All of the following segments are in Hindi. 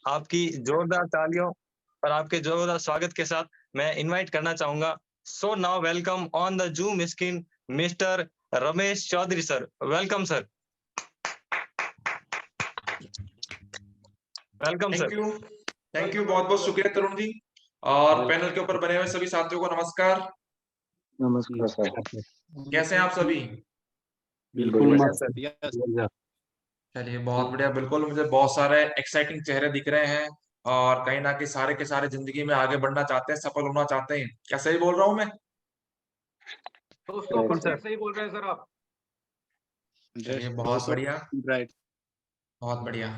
आपकी जोरदार तालियों और आपके जोरदार स्वागत के साथ मैं इनवाइट करना चाहूँगा। So now welcome on the zoom screen mister Ramesh Chaudhary sir. Welcome sir. Welcome thank sir. You. Thank you, बहुत बहुत शुक्रिया तरुण जी। और पैनल के ऊपर बने हुए सभी साथियों को नमस्कार। नमस्कार सर। कैसे हैं आप सभी? बिल्कुल बढ़िया मस्त। सर। बढ़िया। चलिए बहुत बढ़िया। बिल्कुल, मुझे बहुत सारे एक्साइटिंग चेहरे दिख रहे हैं और कहीं ना कहीं सारे के सारे जिंदगी में आगे बढ़ना चाहते हैं, सफल होना चाहते हैं। क्या सही बोल रहा हूँ मैं? बिल्कुल सर। सही बोल रहे हैं सर आप। चलिए बहुत बढ़िया, राइट। बहुत बढ़िया।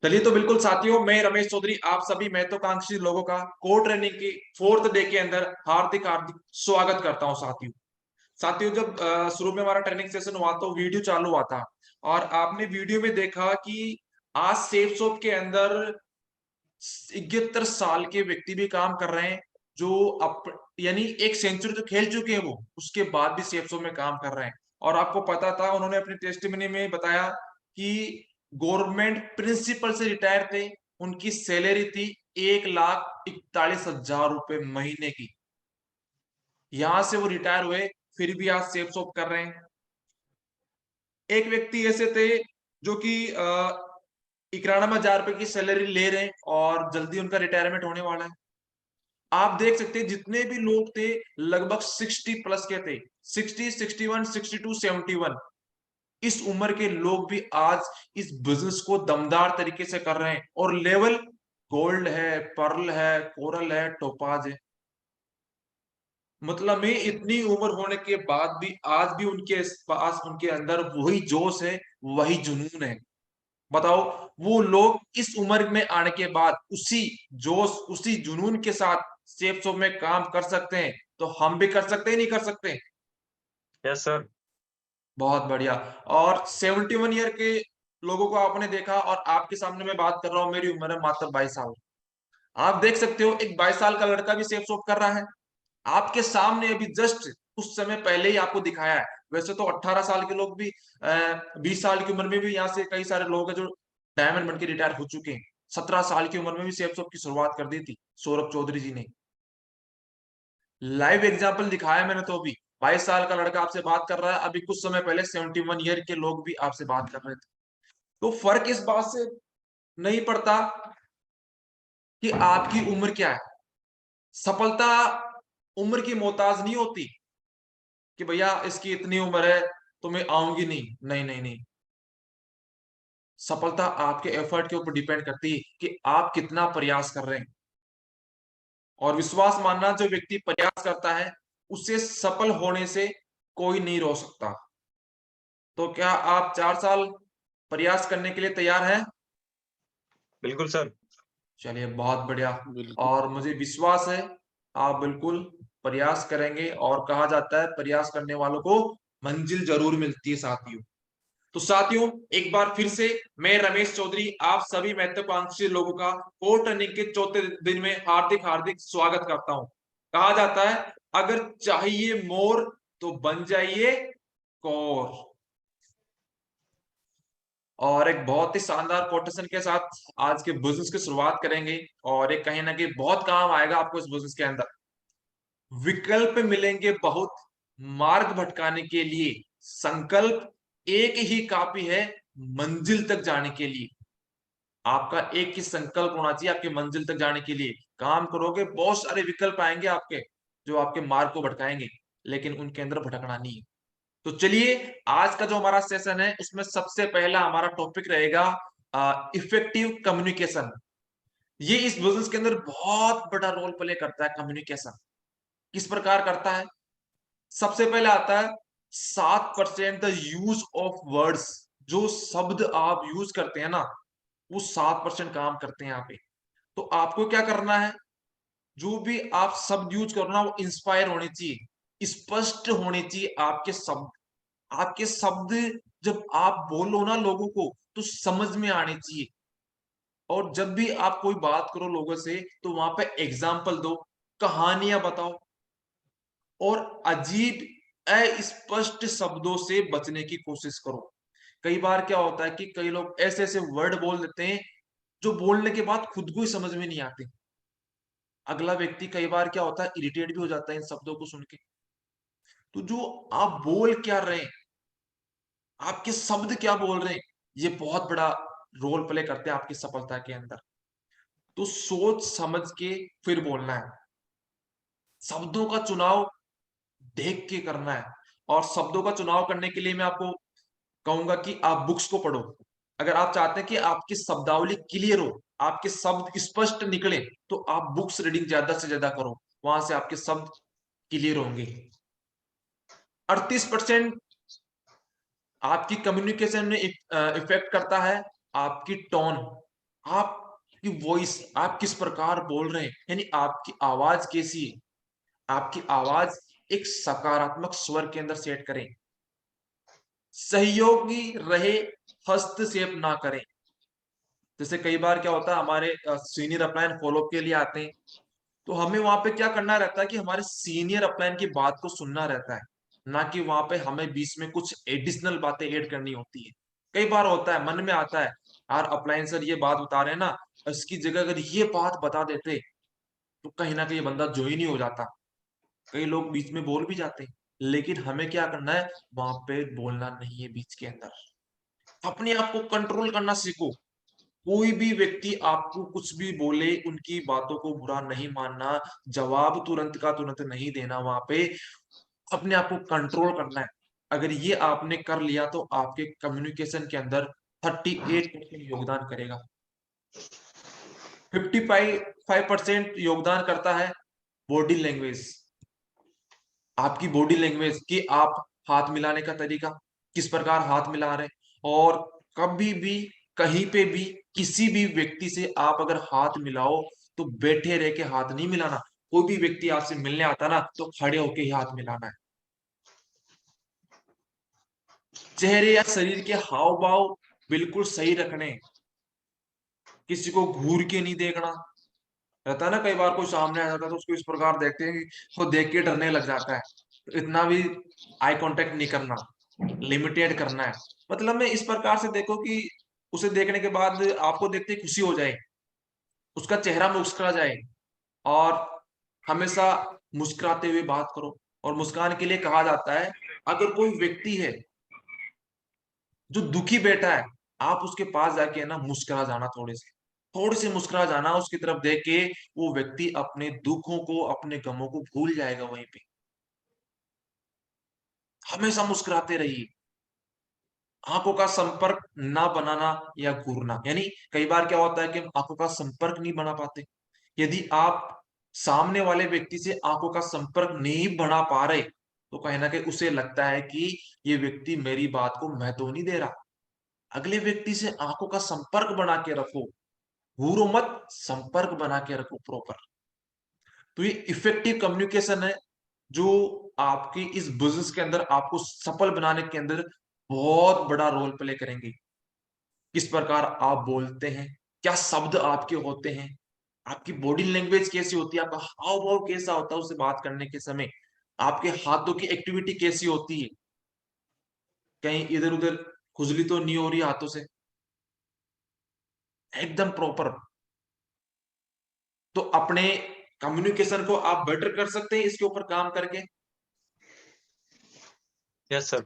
चलिए तो बिल्कुल साथियों, मैं रमेश चौधरी आप सभी महत्वाकांक्षी लोगों का कोर ट्रेनिंग की 4th डे के अंदर हार्दिक हार्दिक स्वागत करता हूं। साथियों जब शुरू में हमारा ट्रेनिंग सेशन हुआ तो वीडियो चालू हुआ था और आपने वीडियो में देखा कि आज सेफ शॉप के अंदर 71 साल के व्यक्ति भी काम कर रहे हैं, जो यानी एक सेंचुरी तो खेल चुके हैं, वो उसके बाद भी सेफ शॉप में काम कर रहे हैं। और आपको पता था, उन्होंने अपनी टेस्टिमनी में बताया कि गवर्नमेंट प्रिंसिपल से रिटायर थे, उनकी सैलरी थी 1,41,000 रुपए महीने की। यहां से वो रिटायर हुए, फिर भी आज सेफ शॉप कर रहे हैं। एक व्यक्ति ऐसे थे जो कि 91,000 रुपए की सैलरी ले रहे हैं और जल्दी उनका रिटायरमेंट होने वाला है। आप देख सकते हैं जितने भी लोग थे लगभग 60 प्लस के थे, 60, 61, 62, 71। इस उम्र के लोग भी आज इस बिजनेस को दमदार तरीके से कर रहे हैं और लेवल गोल्ड है, पर्ल है, कोरल है, टोपाज है। मतलब में इतनी उम्र होने के बाद भी आज भी उनके पास, उनके अंदर वही जोश है, वही जुनून है। बताओ, वो लोग इस उम्र में आने के बाद उसी जोश, उसी जुनून के साथ सेफ शॉप में काम कर सकते हैं, तो हम भी कर सकते हैं, नहीं कर सकते? Yes sir. बहुत बढ़िया। और 71 ईयर के लोगों को आपने देखा और आपके सामने मैं बात कर रहा हूं, मेरी उम्र है मात्र 22 साल। आप देख सकते हो एक 22 साल का लड़का भी सेफ शॉप कर रहा है आपके सामने। अभी जस्ट कुछ समय पहले ही आपको दिखाया है। वैसे तो 18 साल के लोग भी, 20 साल की उम्र में भी यहाँ से कई सारे लोग हैं जो डायमंड बन के रिटायर हो चुके हैं। 17 साल की उम्र में भी सेफ शॉप की शुरुआत कर दी थी सौरभ चौधरी जी ने। लाइव एग्जाम्पल दिखाया मैंने तो। अभी 22 साल का लड़का आपसे बात कर रहा है, अभी कुछ समय पहले 71 ईयर के लोग भी आपसे बात कर रहे थे। तो फर्क इस बात से नहीं पड़ता कि आपकी उम्र क्या है। सफलता उम्र की मोहताज नहीं होती कि भैया इसकी इतनी उम्र है तो मैं आऊंगी नहीं। नहीं नहीं नहीं, सफलता आपके एफर्ट के ऊपर डिपेंड करती है कि आप कितना प्रयास कर रहे हैं। और विश्वास मानना, जो व्यक्ति प्रयास करता है उसे सफल होने से कोई नहीं रोक सकता। तो क्या आप 4 साल प्रयास करने के लिए तैयार हैं? बिल्कुल सर। चलिए बहुत बढ़िया। बिल्कुल। और मुझे विश्वास है आप बिल्कुल प्रयास करेंगे, और कहा जाता है प्रयास करने वालों को मंजिल जरूर मिलती है साथियों। तो साथियों, एक बार फिर से मैं रमेश चौधरी आप सभी महत्वाकांक्षी लोगों का कोर ट्रेनिंग के 4थे दिन में हार्दिक हार्दिक स्वागत करता हूं। कहा जाता है अगर चाहिए मोर तो बन जाइए कोर। और एक बहुत ही शानदार कोटेशन के साथ आज के बिजनेस की शुरुआत करेंगे, और एक कहीं ना कहीं बहुत काम आएगा आपको इस बिजनेस के अंदर। विकल्प मिलेंगे बहुत मार्ग भटकाने के लिए, संकल्प एक ही काफी है मंजिल तक जाने के लिए। आपका एक ही संकल्प होना चाहिए आपकी मंजिल तक जाने के लिए। काम करोगे, बहुत सारे विकल्प आएंगे आपके जो आपके मार्ग को भटकाएंगे, लेकिन उनके अंदर भटकना नहीं है। तो चलिए, आज का जो हमारा सेशन है उसमें सबसे पहला हमारा टॉपिक रहेगा इफेक्टिव कम्युनिकेशन। ये इस बिजनेस के अंदर बहुत बड़ा रोल प्ले करता है कम्युनिकेशन। किस प्रकार करता है? सबसे पहले आता है 7% द यूज ऑफ वर्ड्स। जो शब्द आप यूज करते हैं ना, वो 7% काम करते हैं यहाँ पे। तो आपको क्या करना है, जो भी आप शब्द यूज करो ना, वो इंस्पायर होने चाहिए, स्पष्ट होने चाहिए आपके शब्द। आपके शब्द जब आप बोलो ना लोगों को, तो समझ में आने चाहिए। और जब भी आप कोई बात करो लोगों से, तो वहां पे एग्जाम्पल दो, कहानियां बताओ, और अजीब अस्पष्ट शब्दों से बचने की कोशिश करो। कई बार क्या होता है कि कई लोग ऐसे ऐसे वर्ड बोल देते हैं जो बोलने के बाद खुद को ही समझ में नहीं आते। अगला व्यक्ति कई बार क्या होता है, इरिटेट भी हो जाता है इन शब्दों को सुन के। तो जो आप बोल क्या रहे हैं, आपके शब्द क्या बोल रहे हैं, ये बहुत बड़ा रोल प्ले करते हैं आपकी सफलता के अंदर। तो सोच समझ के फिर बोलना है। शब्दों का चुनाव देख के करना है। और शब्दों का चुनाव करने के लिए मैं आपको कहूंगा कि आप बुक्स को पढ़ो। अगर आप चाहते हैं कि आपकी शब्दावली क्लियर हो, आपके शब्द स्पष्ट निकले, तो आप बुक्स रीडिंग ज्यादा से ज्यादा करो। वहां से आपके शब्द क्लियर होंगे। 38% आपकी कम्युनिकेशन में इफेक्ट करता है आपकी टोन, आपकी वॉइस, आप किस प्रकार बोल रहे हैं, यानी आपकी आवाज कैसी है। आपकी आवाज एक सकारात्मक स्वर के अंदर सेट करें। सहयोगी रहे, हस्तक्षेप ना करें। जैसे कई बार क्या होता है, हमारे सीनियर अपलाइन फॉलोअप के लिए आते हैं, तो हमें वहां पे क्या करना रहता है कि हमारे सीनियर अपलाइन की बात को सुनना रहता है, ना कि वहां पे हमें बीच में कुछ एडिशनल बातें ऐड करनी होती है। कई बार होता है, मन में आता है यार अपलाइन सर ये बात बता रहे हैं ना, इसकी जगह अगर ये बात बता देते तो कहीं ना कहीं बंदा ज्वाइन ही हो जाता। कई लोग बीच में बोल भी जाते हैं, लेकिन हमें क्या करना है, वहां पे बोलना नहीं है बीच के अंदर। अपने आप को कंट्रोल करना सीखो। कोई भी व्यक्ति आपको कुछ भी बोले, उनकी बातों को बुरा नहीं मानना, जवाब तुरंत का तुरंत नहीं देना, वहां पे अपने आप को कंट्रोल करना है। अगर ये आपने कर लिया तो आपके कम्युनिकेशन के अंदर 38% योगदान करेगा। 55% योगदान करता है बॉडी लैंग्वेज। आपकी बॉडी लैंग्वेज कि आप हाथ मिलाने का तरीका, किस प्रकार हाथ मिला रहे हैं। और कभी भी कहीं पे भी किसी भी व्यक्ति से आप अगर हाथ मिलाओ तो बैठे रह के हाथ नहीं मिलाना। कोई भी व्यक्ति आपसे मिलने आता ना, तो खड़े होके ही हाथ मिलाना है। चेहरे या शरीर के हाव भाव बिल्कुल सही रखने। किसी को घूर के नहीं देखना। रहता है ना, कई बार कोई सामने आ जाता है तो उसको इस प्रकार देखते हैं कि वो देख के डरने लग जाता है। तो इतना भी आई कांटेक्ट नहीं करना, लिमिटेड करना है। मतलब मैं इस प्रकार से देखो कि उसे देखने के बाद आपको देखते ही खुशी हो जाए, उसका चेहरा मुस्कुरा जाए। और हमेशा मुस्कुराते हुए बात करो। और मुस्कान के लिए कहा जाता है, अगर कोई व्यक्ति है जो दुखी बैठा है, आप उसके पास जाके ना मुस्कुरा जाना, थोड़े से मुस्कुरा जाना उसकी तरफ देख के। वो व्यक्ति अपने दुखों को, अपने गमों को भूल जाएगा वहीं पे। हमेशा मुस्कुराते रहिए। आंखों का संपर्क ना बनाना या घूरना, यानी कई बार क्या होता है कि हम आंखों का संपर्क नहीं बना पाते। यदि आप सामने वाले व्यक्ति से आंखों का संपर्क नहीं बना पा रहे, तो कहीं ना कहीं उसे लगता है कि ये व्यक्ति मेरी बात को महत्व नहीं दे रहा। अगले व्यक्ति से आंखों का संपर्क बना के रखो, घूरो मत, संपर्क बना के रखो प्रॉपर। तो ये इफेक्टिव कम्युनिकेशन है जो आपकी इस बिजनेस के अंदर आपको सफल बनाने के अंदर बहुत बड़ा रोल प्ले करेंगे। किस प्रकार आप बोलते हैं, क्या शब्द आपके होते हैं, आपकी बॉडी लैंग्वेज कैसी होती है, आपका हाव भाव कैसा होता है उससे बात करने के समय, आपके हाथों की एक्टिविटी कैसी होती है, कहीं इधर उधर खुजली तो नहीं हो रही हाथों से, एकदम प्रॉपर। तो अपने कम्युनिकेशन को आप बेटर कर सकते हैं इसके ऊपर काम करके। Yes sir.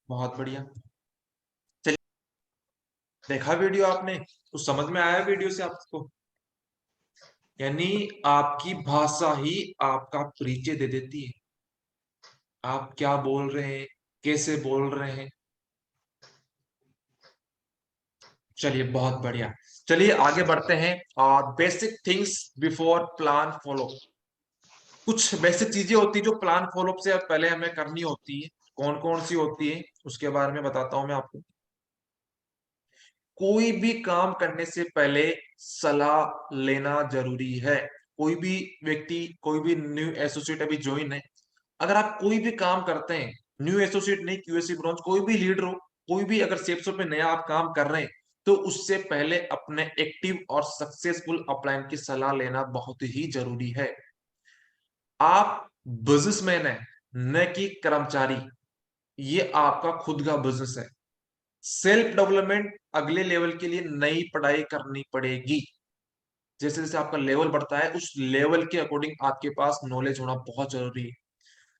बहुत बढ़िया। चलिए, देखा वीडियो आपने, तो समझ में आया वीडियो से आपको। यानी आपकी भाषा ही आपका परिचय दे देती है, आप क्या बोल रहे हैं, कैसे बोल रहे हैं। चलिए बहुत बढ़िया। चलिए आगे बढ़ते हैं। Basic things before plan follow. कुछ बेसिक चीजें होती है जो प्लान फॉलो से पहले हमें करनी होती है। कौन कौन सी होती है उसके बारे में बताता हूं मैं आपको। कोई भी काम करने से पहले सलाह लेना जरूरी है। कोई भी व्यक्ति, कोई भी न्यू एसोसिएट अभी ज्वाइन है, अगर आप कोई भी काम करते हैं, न्यू एसोसिएट नहीं, क्यूएससी ब्रांच, कोई भी लीडर हो, कोई भी अगर सेप्सो पे नया आप काम कर रहे हैं, तो उससे पहले अपने एक्टिव और सक्सेसफुल अपलाइन की सलाह लेना बहुत ही जरूरी है। आप बिजनेसमैन है, न कि कर्मचारी। ये आपका खुद का बिजनेस है। सेल्फ डेवलपमेंट, अगले लेवल के लिए नई पढ़ाई करनी पड़ेगी। जैसे जैसे आपका लेवल बढ़ता है उस लेवल के अकॉर्डिंग आपके पास नॉलेज होना बहुत जरूरी है।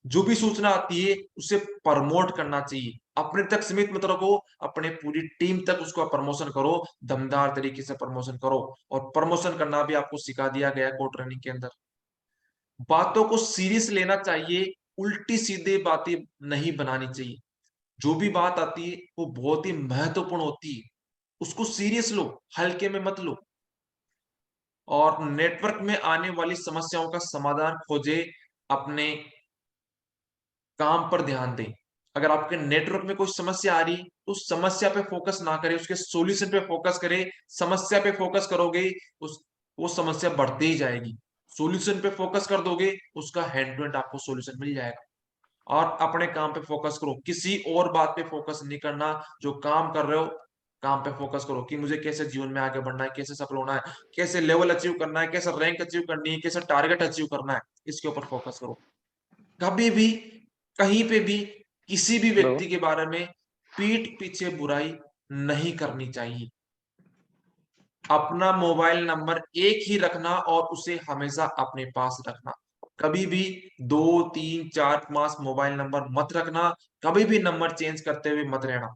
जो भी सूचना आती है उसे प्रमोट करना चाहिए, अपने तक सीमित मत रखो, अपने पूरी टीम तक उसका प्रमोशन करो, दमदार तरीके से प्रमोशन करो। और प्रमोशन करना भी आपको सिखा दिया गया है कोड ट्रेनिंग के अंदर। बातों को सीरियस लेना चाहिए, उल्टी सीधे बातें नहीं बनानी चाहिए। जो भी बात आती है वो बहुत ही महत्वपूर्ण होती है, उसको सीरियस लो, हल्के में मत लो। और नेटवर्क में आने वाली समस्याओं का समाधान खोजे, अपने काम पर ध्यान दें। अगर आपके नेटवर्क में कोई समस्या आ रही तो समस्या पे फोकस ना करें, उसके सॉल्यूशन पे फोकस करें। समस्या पे फोकस करोगे उस वो समस्या बढ़ती ही जाएगी। सॉल्यूशन पे फोकस कर दोगे, उसका हैंड टू हैंड आपको सॉल्यूशन मिल जाएगा। और अपने काम पे फोकस करो, किसी और बात पे फोकस नहीं करना। जो काम कर रहे हो काम पे फोकस करो कि मुझे कैसे जीवन में आगे बढ़ना है, कैसे सफल होना है, कैसे लेवल अचीव करना है, कैसे रैंक अचीव करनी है, कैसे टारगेट अचीव करना है, इसके ऊपर फोकस करो। कभी भी कहीं पे भी किसी भी हेलो। व्यक्ति के बारे में पीठ पीछे बुराई नहीं करनी चाहिए। अपना मोबाइल नंबर एक ही रखना और उसे हमेशा अपने पास रखना। कभी भी 2 3 4 5 मोबाइल नंबर मत रखना। कभी भी नंबर चेंज करते हुए मत रहना।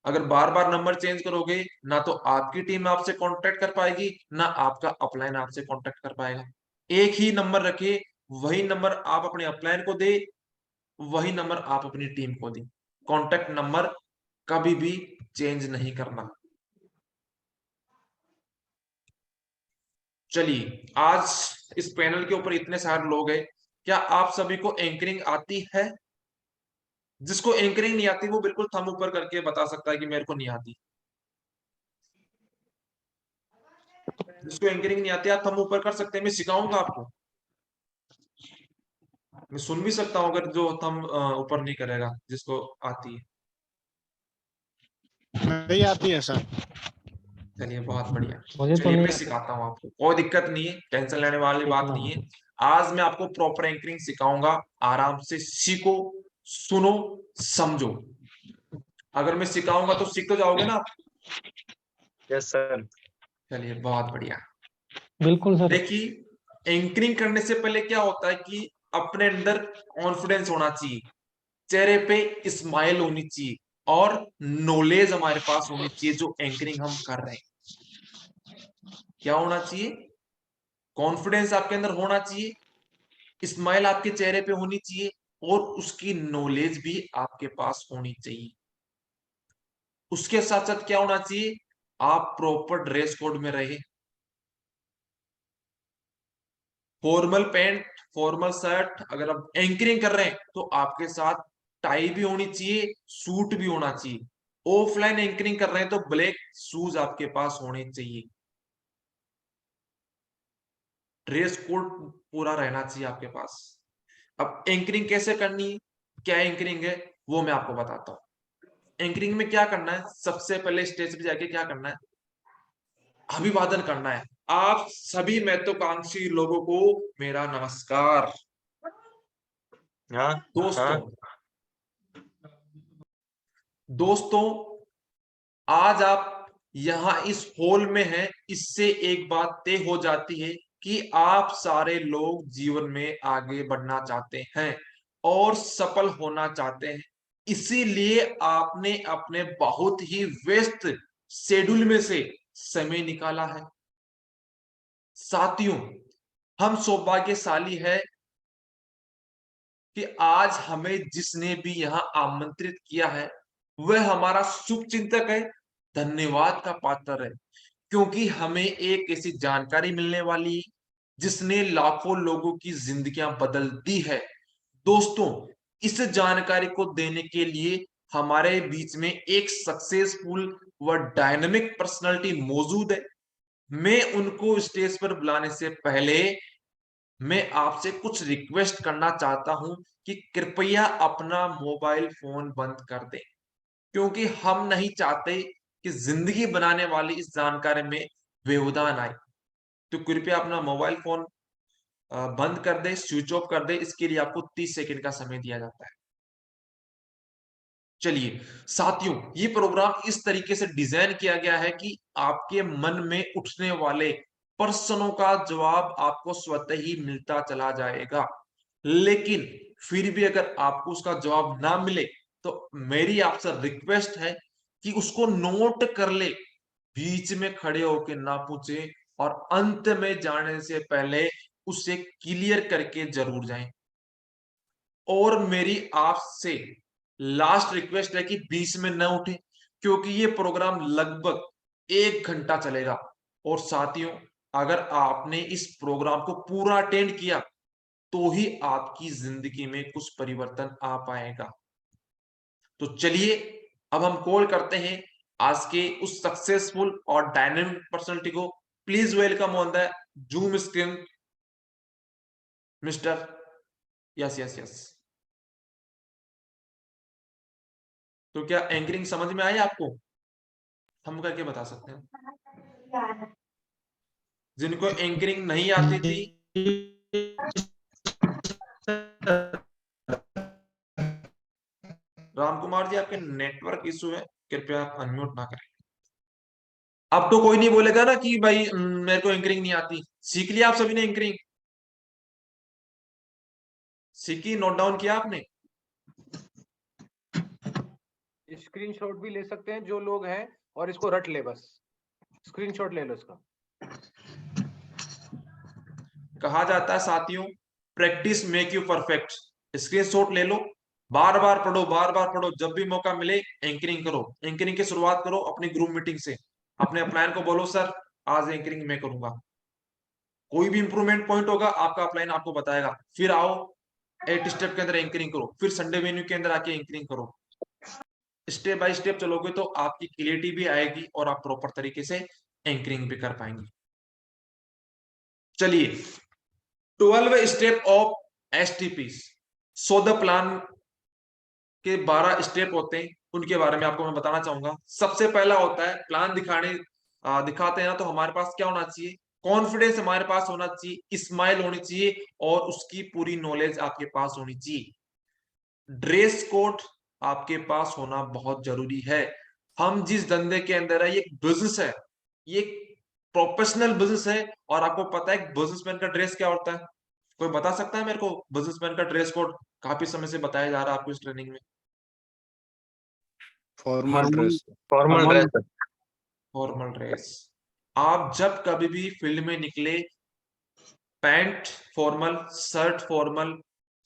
अगर बार बार नंबर चेंज करोगे ना तो आपकी टीम आपसे कांटेक्ट कर पाएगी, ना आपका अपलाइन आपसे कांटेक्ट कर पाएगा। एक ही नंबर रखे, वही नंबर आप अपने अपलाइन को दे, वही नंबर आप अपनी टीम को दें। कांटेक्ट नंबर कभी भी चेंज नहीं करना। चलिए, आज इस पैनल के ऊपर इतने सारे लोग हैं, क्या आप सभी को एंकरिंग आती है? जिसको एंकरिंग नहीं आती वो बिल्कुल थंब ऊपर करके बता सकता है कि मेरे को नहीं आती। जिसको एंकरिंग नहीं आती आप थंब ऊपर कर सकते हैं, मैं सिखाऊंगा आपको। मैं सुन भी सकता हूँ अगर जो थंब ऊपर नहीं करेगा, जिसको आती है। नहीं आती है सर। चलिए, बहुत बढ़िया। मुझे तो चलिए, नहीं मैं आता। सिखाता हूँ आपको, कोई दिक्कत नहीं है, टेंशन लेने वाली बात सीखना नहीं है। है। आज मैं आपको प्रॉपर एंकरिंग सिखाऊंगा, आराम से सीखो, सुनो, समझो। अगर मैं सिखाऊंगा तो सीख तो जाओगे ना आप? Yes sir. चलिए, बहुत बढ़िया। बिल्कुल सर। देखिए, एंकरिंग करने से पहले क्या होता है कि अपने अंदर कॉन्फिडेंस होना चाहिए, चेहरे पे स्माइल होनी चाहिए और नॉलेज हमारे पास होनी चाहिए जो एंकरिंग हम कर रहे हैं। क्या होना चाहिए? कॉन्फिडेंस आपके अंदर होना चाहिए, स्माइल आपके चेहरे पे होनी चाहिए और उसकी नॉलेज भी आपके पास होनी चाहिए। उसके साथ साथ क्या होना चाहिए? आप प्रॉपर ड्रेस कोड में रहे, फॉर्मल पैंट, फॉर्मल शर्ट। अगर आप एंकरिंग कर रहे हैं तो आपके साथ टाई भी होनी चाहिए, सूट भी होना चाहिए। ऑफलाइन एंकरिंग कर रहे हैं तो ब्लैक शूज आपके पास होने चाहिए। ड्रेस कोड पूरा रहना चाहिए आपके पास। अब एंकरिंग कैसे करनी है, क्या एंकरिंग है, वो मैं आपको बताता हूं। एंकरिंग में क्या करना है? सबसे पहले स्टेज पे जाके क्या करना है? अभिवादन करना है। आप सभी महत्वाकांक्षी लोगों को मेरा नमस्कार। हाँ दोस्तों, हाँ। दोस्तों, आज आप यहां इस हॉल में हैं, इससे एक बात तय हो जाती है कि आप सारे लोग जीवन में आगे बढ़ना चाहते हैं और सफल होना चाहते हैं। इसीलिए आपने अपने बहुत ही व्यस्त शेड्यूल में से समय निकाला है। साथियों, हम सौभाग्यशाली है कि आज हमें जिसने भी यहां आमंत्रित किया है वह हमारा शुभचिंतक है, धन्यवाद का पात्र है। क्योंकि हमें एक ऐसी जानकारी मिलने वाली जिसने लाखों लोगों की जिंदगियां बदल दी है। दोस्तों, इस जानकारी को देने के लिए हमारे बीच में एक सक्सेसफुल व डायनामिक पर्सनालिटी मौजूद है। मैं उनको स्टेज पर बुलाने से पहले मैं आपसे कुछ रिक्वेस्ट करना चाहता हूं कि कृपया अपना मोबाइल फोन बंद कर दें, क्योंकि हम नहीं चाहते कि जिंदगी बनाने वाली इस जानकारी में व्यवधान आए। तो कृपया अपना मोबाइल फोन बंद कर दे, स्विच ऑफ कर दे। इसके लिए आपको 30 सेकंड का समय दिया जाता है। चलिए साथियों, ये प्रोग्राम इस तरीके से डिजाइन किया गया है कि आपके मन में उठने वाले प्रश्नों का जवाब आपको स्वतः ही मिलता चला जाएगा। लेकिन फिर भी अगर आपको उसका जवाब ना मिले तो मेरी आपसे रिक्वेस्ट है कि उसको नोट कर ले, बीच में खड़े होके ना पूछे और अंत में जाने से पहले उसे क्लियर करके जरूर जाएं। और मेरी आपसे लास्ट रिक्वेस्ट है कि बीच में न उठे, क्योंकि ये प्रोग्राम लगभग 1 घंटा चलेगा। और साथियों, अगर आपने इस प्रोग्राम को पूरा अटेंड किया तो ही आपकी जिंदगी में कुछ परिवर्तन आ पाएगा। तो चलिए अब हम कॉल करते हैं आज के उस सक्सेसफुल और डायनेमिक पर्सनालिटी को। Please welcome on the zoom screen mister. Yes yes yes. तो क्या एंकरिंग समझ में आई आपको? हम करके बता सकते हैं। जिनको एंकरिंग नहीं आती थी, राम कुमार जी आपके नेटवर्क इशू है, कृपया आप अनम्यूट ना करें। अब तो कोई नहीं बोलेगा ना कि भाई मेरे को एंकरिंग नहीं आती। सीख लिया आप सभी ने एंकरिंग? सीखी? नोट डाउन किया आपने? स्क्रीनशॉट भी ले सकते हैं जो लोग हैं, और इसको रट ले, बस स्क्रीनशॉट ले लो इसका। कहा जाता है साथियों, practice make you perfect. Screenshot ले लो, बार बार पढ़ो, बार बार पढ़ो, जब भी मौका मिले एंकरिंग करो। एंकरिंग की शुरुआत करो अपनी ग्रुप मीटिंग से। अपने अपलाइन को बोलो सर आज एंकरिंग मैं करूंगा। कोई भी इंप्रूवमेंट पॉइंट होगा आपका अपलाइन आपको बताएगा। फिर आओ 8 स्टेप के अंदर एंकरिंग करो, फिर संडे वेन्यू के अंदर आके एंकरिंग करो। स्टेप बाय स्टेप चलोगे तो आपकी क्लियरिटी भी आएगी और आप प्रॉपर तरीके से एंकरिंग भी कर पाएंगे। चलिए 12 step of STP. So the plan के 12 स्टेप होते हैं, उनके बारे में आपको मैं बताना चाहूंगा। सबसे पहला होता है प्लान दिखाते हैं ना, तो हमारे पास क्या होना चाहिए? कॉन्फिडेंस हमारे पास होना चाहिए, स्माइल होनी चाहिए और उसकी पूरी नॉलेज आपके पास होनी चाहिए। ड्रेस कोड आपके पास होना बहुत जरूरी है। हम जिस धंधे के अंदर है, ये बिजनेस है, ये प्रोफेशनल बिजनेस है। और आपको पता है बिजनेसमैन का ड्रेस क्या होता है? कोई बता सकता है मेरे को बिजनेसमैन का ड्रेस कोड? काफी समय से बताया जा रहा है आपको इस ट्रेनिंग में। Formal dress. Formal dress. Formal dress. आप जब कभी भी फील्ड में निकले, pant formal, shirt formal,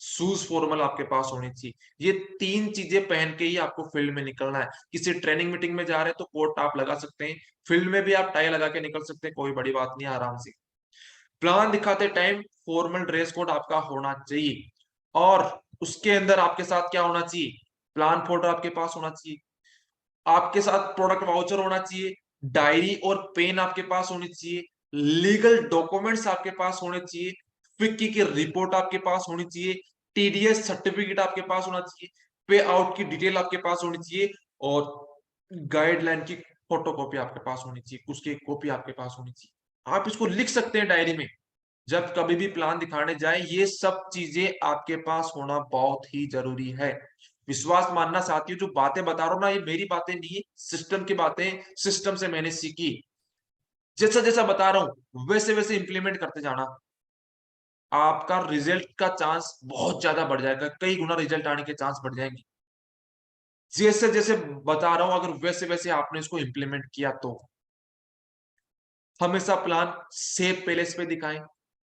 shoes formal आपके पास होनी चाहिए। ये 3 चीजें पहन के ही आपको फील्ड में निकलना है। किसी ट्रेनिंग मीटिंग में जा रहे हैं तो कोट आप लगा सकते हैं, फील्ड में भी आप टाई लगा के निकल सकते हैं, कोई बड़ी बात नहीं, आराम से। प्लान दिखाते टाइम फॉर्मल ड्रेस कोड आपका होना चाहिए। और उसके अंदर आपके साथ क्या होना चाहिए? प्लान फोल्डर आपके पास होना चाहिए, आपके साथ प्रोडक्ट वाउचर होना चाहिए, डायरी और पेन आपके पास होनी चाहिए, लीगल डॉक्यूमेंट्स आपके पास होने चाहिए, फिक्की की रिपोर्ट आपके पास होनी चाहिए, टीडीएस सर्टिफिकेट आपके पास होना चाहिए, पे आउट की डिटेल आपके पास होनी चाहिए और गाइडलाइन की फोटोकॉपी आपके पास होनी चाहिए, उसकी एक कॉपी आपके पास होनी चाहिए। आप इसको लिख सकते हैं डायरी में, जब कभी भी प्लान दिखाने जाए ये सब चीजें आपके पास होना बहुत ही जरूरी है। विश्वास मानना साथियों, जो बातें बता रहा हूं ना, ये मेरी बातें नहीं है, सिस्टम की बातें, सिस्टम से मैंने सीखी। जैसा जैसा बता रहा हूं वैसे वैसे इंप्लीमेंट करते जाना, आपका रिजल्ट का चांस बहुत ज्यादा बढ़ जाएगा, कई गुना रिजल्ट आने के चांस बढ़ जाएंगे। जैसे जैसे बता रहा हूं अगर वैसे वैसे आपने इसको इंप्लीमेंट किया तो। हमेशा प्लान सेफ पैलेस पे दिखाएं,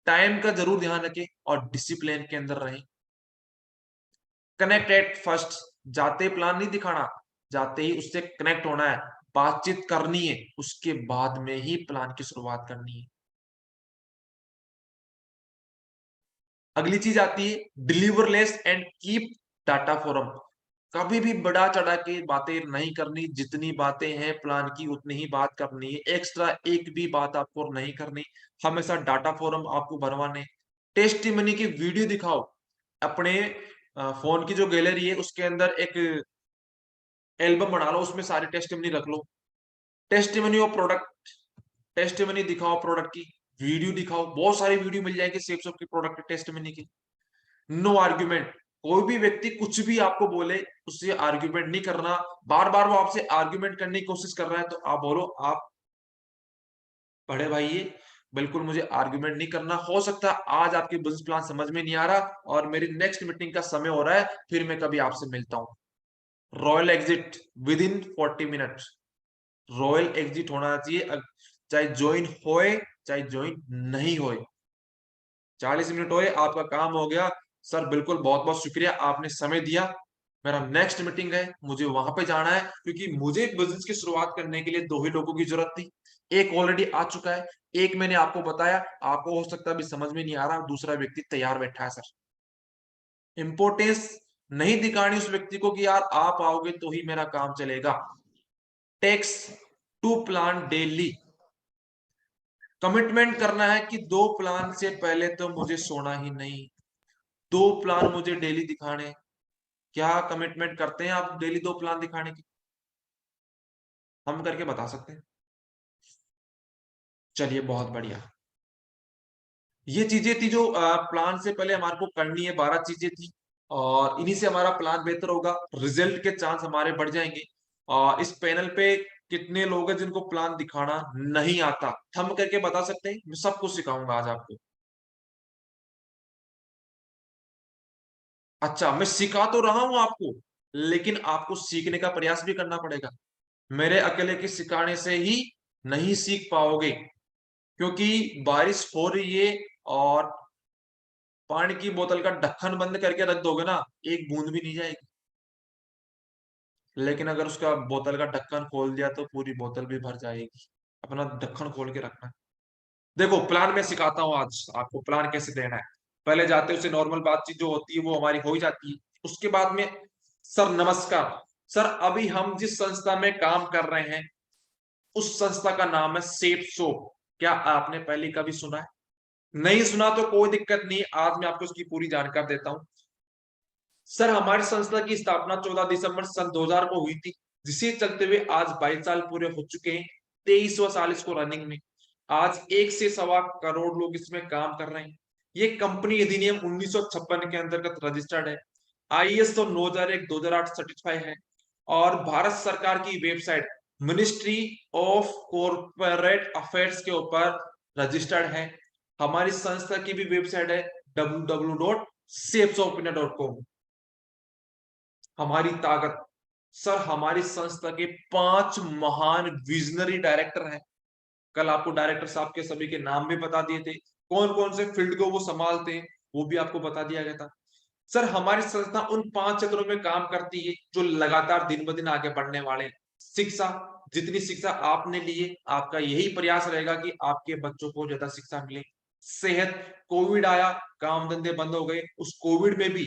टाइम का जरूर ध्यान रखें और डिसिप्लिन के अंदर रहें। कनेक्ट एट फर्स्ट, जाते ही प्लान नहीं दिखाना, जाते ही उससे कनेक्ट होना है, बातचीत करनी है, उसके बाद में ही प्लान की शुरुआत करनी है। अगली चीज आती है deliver less and keep data forum. कभी भी बड़ा चढ़ा के बातें नहीं करनी, जितनी बातें हैं प्लान की उतनी ही बात करनी है, एक्स्ट्रा एक भी बात आपको नहीं करनी। हमेशा डाटा फोरम आपको भरवाने। टेस्टिमनी की वीडियो दिखाओ, अपने फोन की जो गैलरी है उसके अंदर एक एल्बम बना लो, उसमें सारे टेस्टिमनी रख लो। टेस्टिमनी ऑफ प्रोडक्ट, टेस्टिमनी दिखाओ प्रोडक्ट की, वीडियो दिखाओ, बहुत सारी वीडियो मिल जाएगी सेल्स ऑफ की प्रोडक्ट टेस्टिमनी की। नो आर्ग्यूमेंट, कोई भी व्यक्ति कुछ भी आपको बोले उससे आर्ग्यूमेंट नहीं करना। बार बार वो आपसे आर्ग्यूमेंट करने की कोशिश कर रहा है तो आप बोलो, आप बड़े भाई ये बिल्कुल मुझे आर्ग्यूमेंट नहीं करना। हो सकता है आज आपकी बिजनेस प्लान समझ में नहीं आ रहा और मेरी नेक्स्ट मीटिंग का समय हो रहा है, फिर मैं कभी आपसे मिलता हूं। Royal exit with in 40 minute. Royal exit होना चाहिए, चाहे ज्वाइन होए चाहे ज्वाइन नहीं होए। 40 मिनट होए, आपका काम हो गया। सर बिल्कुल, बहुत बहुत शुक्रिया, आपने समय दिया। मेरा नेक्स्ट मीटिंग है, मुझे वहां पे जाना है, क्योंकि मुझे बिजनेस की शुरुआत करने के लिए 2 ही लोगों की जरूरत थी। एक ऑलरेडी आ चुका है, एक मैंने आपको बताया, आपको हो सकता है अभी समझ में नहीं आ रहा, दूसरा व्यक्ति तैयार बैठा है। सर इंपोर्टेंस नहीं दिखानी उस व्यक्ति को कि यार आप आओगे तो ही मेरा काम चलेगा। Takes to plan daily. Commitment करना है कि 2 प्लान से पहले तो मुझे सोना ही नहीं। 2 प्लान मुझे डेली दिखाने। क्या कमिटमेंट करते हैं आप डेली 2 प्लान दिखाने की? हम करके बता सकते हैं। चलिए बहुत बढ़िया। ये चीजें थी जो प्लान से पहले हमारे को करनी है, 12 चीजें थी और इन्हीं से हमारा प्लान बेहतर होगा, रिजल्ट के चांस हमारे बढ़ जाएंगे। और इस पैनल पे कितने लोग हैं जिनको प्लान दिखाना नहीं आता? हम करके बता सकते हैं? मैं सब कुछ सिखाऊंगा आज आपको। अच्छा, मैं सिखा तो रहा हूं आपको, लेकिन आपको सीखने का प्रयास भी करना पड़ेगा। मेरे अकेले के सिखाने से ही नहीं सीख पाओगे, क्योंकि बारिश हो रही है और पानी की बोतल का ढक्कन बंद करके रख दोगे ना, एक बूंद भी नहीं जाएगी। लेकिन अगर उसका बोतल का ढक्कन खोल दिया तो पूरी बोतल भी भर जाएगी। अपना ढक्कन खोल के रखना। देखो, प्लान में सिखाता हूं आज आपको प्लान कैसे देना है। पहले जाते उससे नॉर्मल बातचीत जो होती है वो हमारी हो ही जाती है। उसके बाद में, सर नमस्कार, सर अभी हम जिस संस्था में काम कर रहे हैं उस संस्था का नाम है सेफ सोप। क्या आपने पहले कभी सुना है? नहीं सुना तो कोई दिक्कत नहीं, आज मैं आपको उसकी पूरी जानकारी देता हूं। सर हमारी संस्था की स्थापना 14 दिसंबर सन 2000 को हुई थी, जिसे चलते हुए आज 22 साल पूरे हो चुके हैं। 23वां साल इसको रनिंग में। आज 1 से सवा करोड़ लोग इसमें काम कर रहे हैं। ये कंपनी अधिनियम 1956 के अंतर्गत रजिस्टर्ड है। ISO 9001/2008 सर्टिफाइड है और भारत सरकार की website ministry of corporate affairs के ऊपर रजिस्टर्ड है। हमारी संस्था की भी वेबसाइट है www.safesofindia.com। हमारी ताकत, सर हमारी संस्था के 5 महान विजनरी डायरेक्टर हैं। कल आपको डायरेक्टर साहब के सभी के नाम भी बता दिए थे, कौन कौन से फील्ड को वो संभालते हैं वो भी आपको बता दिया गया था। सर हमारी संस्था उन 5 क्षेत्रों में काम करती है जो लगातार दिन ब दिन आगे बढ़ने वाले हैं। शिक्षा, जितनी शिक्षा आपने ली है, आपका यही प्रयास रहेगा कि आपके बच्चों को ज्यादा शिक्षा मिले। सेहत, कोविड आया, काम धंधे बंद हो गए, उस कोविड में भी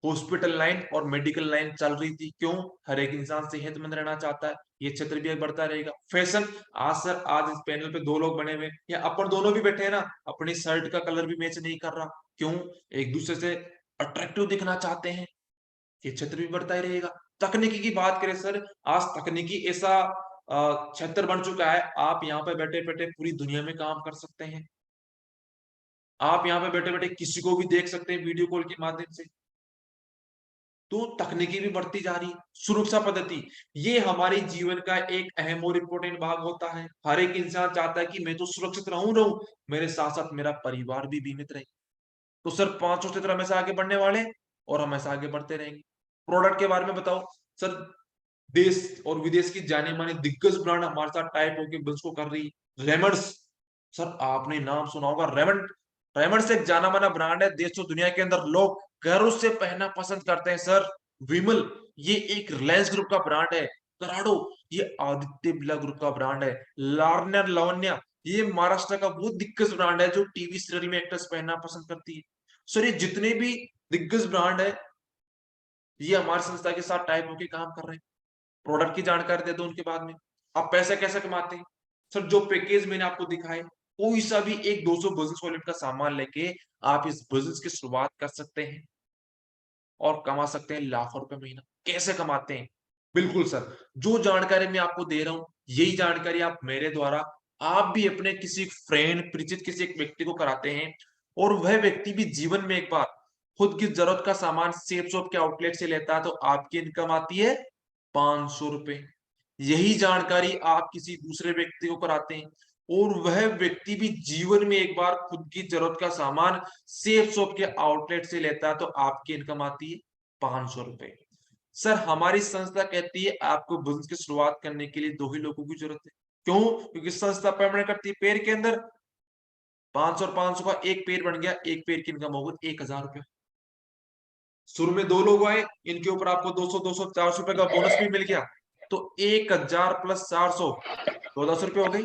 हॉस्पिटल लाइन और मेडिकल लाइन चल रही थी। क्यों? हर एक इंसान सेहतमंद रहना चाहता है, ये क्षेत्र भी बढ़ता रहेगा। फैशन, आज सर आज इस पैनल पे 2 लोग बने हुए या अपन दोनों भी बैठे हैं ना, अपनी शर्ट का कलर भी मैच नहीं कर रहा। क्यों? एक दूसरे से अट्रैक्टिव दिखना चाहते हैं, ये क्षेत्र भी बढ़ता ही रहेगा। तकनीकी की बात करें सर, आज तकनीकी ऐसा क्षेत्र बन चुका है, आप यहाँ पे बैठे बैठे पूरी दुनिया में काम कर सकते हैं। आप यहाँ पे बैठे बैठे किसी को भी देख सकते हैं वीडियो कॉल के माध्यम से। तो तकनीकी भी बढ़ती जा रही है। सुरक्षा पद्धति, ये हमारे जीवन का एक अहम और इम्पोर्टेंट भाग होता है। हर एक इंसान चाहता है कि मैं तो सुरक्षित रहूं, मेरे साथ साथ मेरा परिवार भी बीमित रहे। तो सर 5 क्षेत्र हमेशा आगे बढ़ने वाले और हमेशा आगे बढ़ते रहेंगे। प्रोडक्ट के बारे में बताओ सर, देश और विदेश की जाने मानी दिग्गज ब्रांड हमारे साथ टाइप होकर बिल्स को कर रही है। रेमंड्स, सर आपने नाम सुना होगा, रेमंड। रेमंड्स एक जाना माना ब्रांड है, देश और दुनिया के अंदर लोग गर्व से पहनना पसंद करते हैं। सर विमल, ये एक रिलायंस ग्रुप का ब्रांड है। कराडो, ये आदित्य बिरला ग्रुप का ब्रांड है। लार्नर लावण्या, ये महाराष्ट्र का वो दिग्गज ब्रांड है जो टीवी सीरियल में एक्ट्रेस पहनना पसंद करती है। सर ये जितने भी दिग्गज ब्रांड है, ये हमारी संस्था के साथ टाइप होकर काम कर रहे हैं। प्रोडक्ट की जानकारी दे दो उनके बाद में। आप पैसा कैसे कमाते हैं? सर जो पैकेज मैंने आपको दिखाए, कोई सा भी एक 200 बिजनेस वॉलेट का सामान लेके आप इस बिजनेस की शुरुआत कर सकते हैं और कमा सकते हैं लाखों रुपए महीना। कैसे कमाते हैं? बिल्कुल सर, जो जानकारी मैं आपको दे रहा हूं, यही जानकारी आप मेरे द्वारा आप भी अपने किसी फ्रेंड, परिचित किसी एक व्यक्ति को कराते हैं और वह व्यक्ति भी जीवन में एक बार खुद की जरूरत का सामान सेफ शॉप के आउटलेट से लेता है तो आपकी इनकम आती है 500 रुपए। यही जानकारी आप किसी दूसरे व्यक्ति को कराते हैं और वह व्यक्ति भी जीवन में एक बार खुद की जरूरत का सामान सेफ शॉप के आउटलेट से लेता है तो आपकी इनकम आती है 500 रुपए। सर हमारी संस्था कहती है आपको बिजनेस की शुरुआत करने के लिए 2 ही लोगों की जरूरत है। क्यों? क्योंकि संस्था पेमेंट करती है पेड़ के अंदर 500 और 500 का एक पेड़ बन गया, एक पेड़ की इनकम होगी 1000 रुपए। शुरू में 2 लोग आए, इनके ऊपर आपको 200 200 400 रुपए का बोनस भी मिल गया, तो 1000 प्लस 400 1400 रुपए हो गई।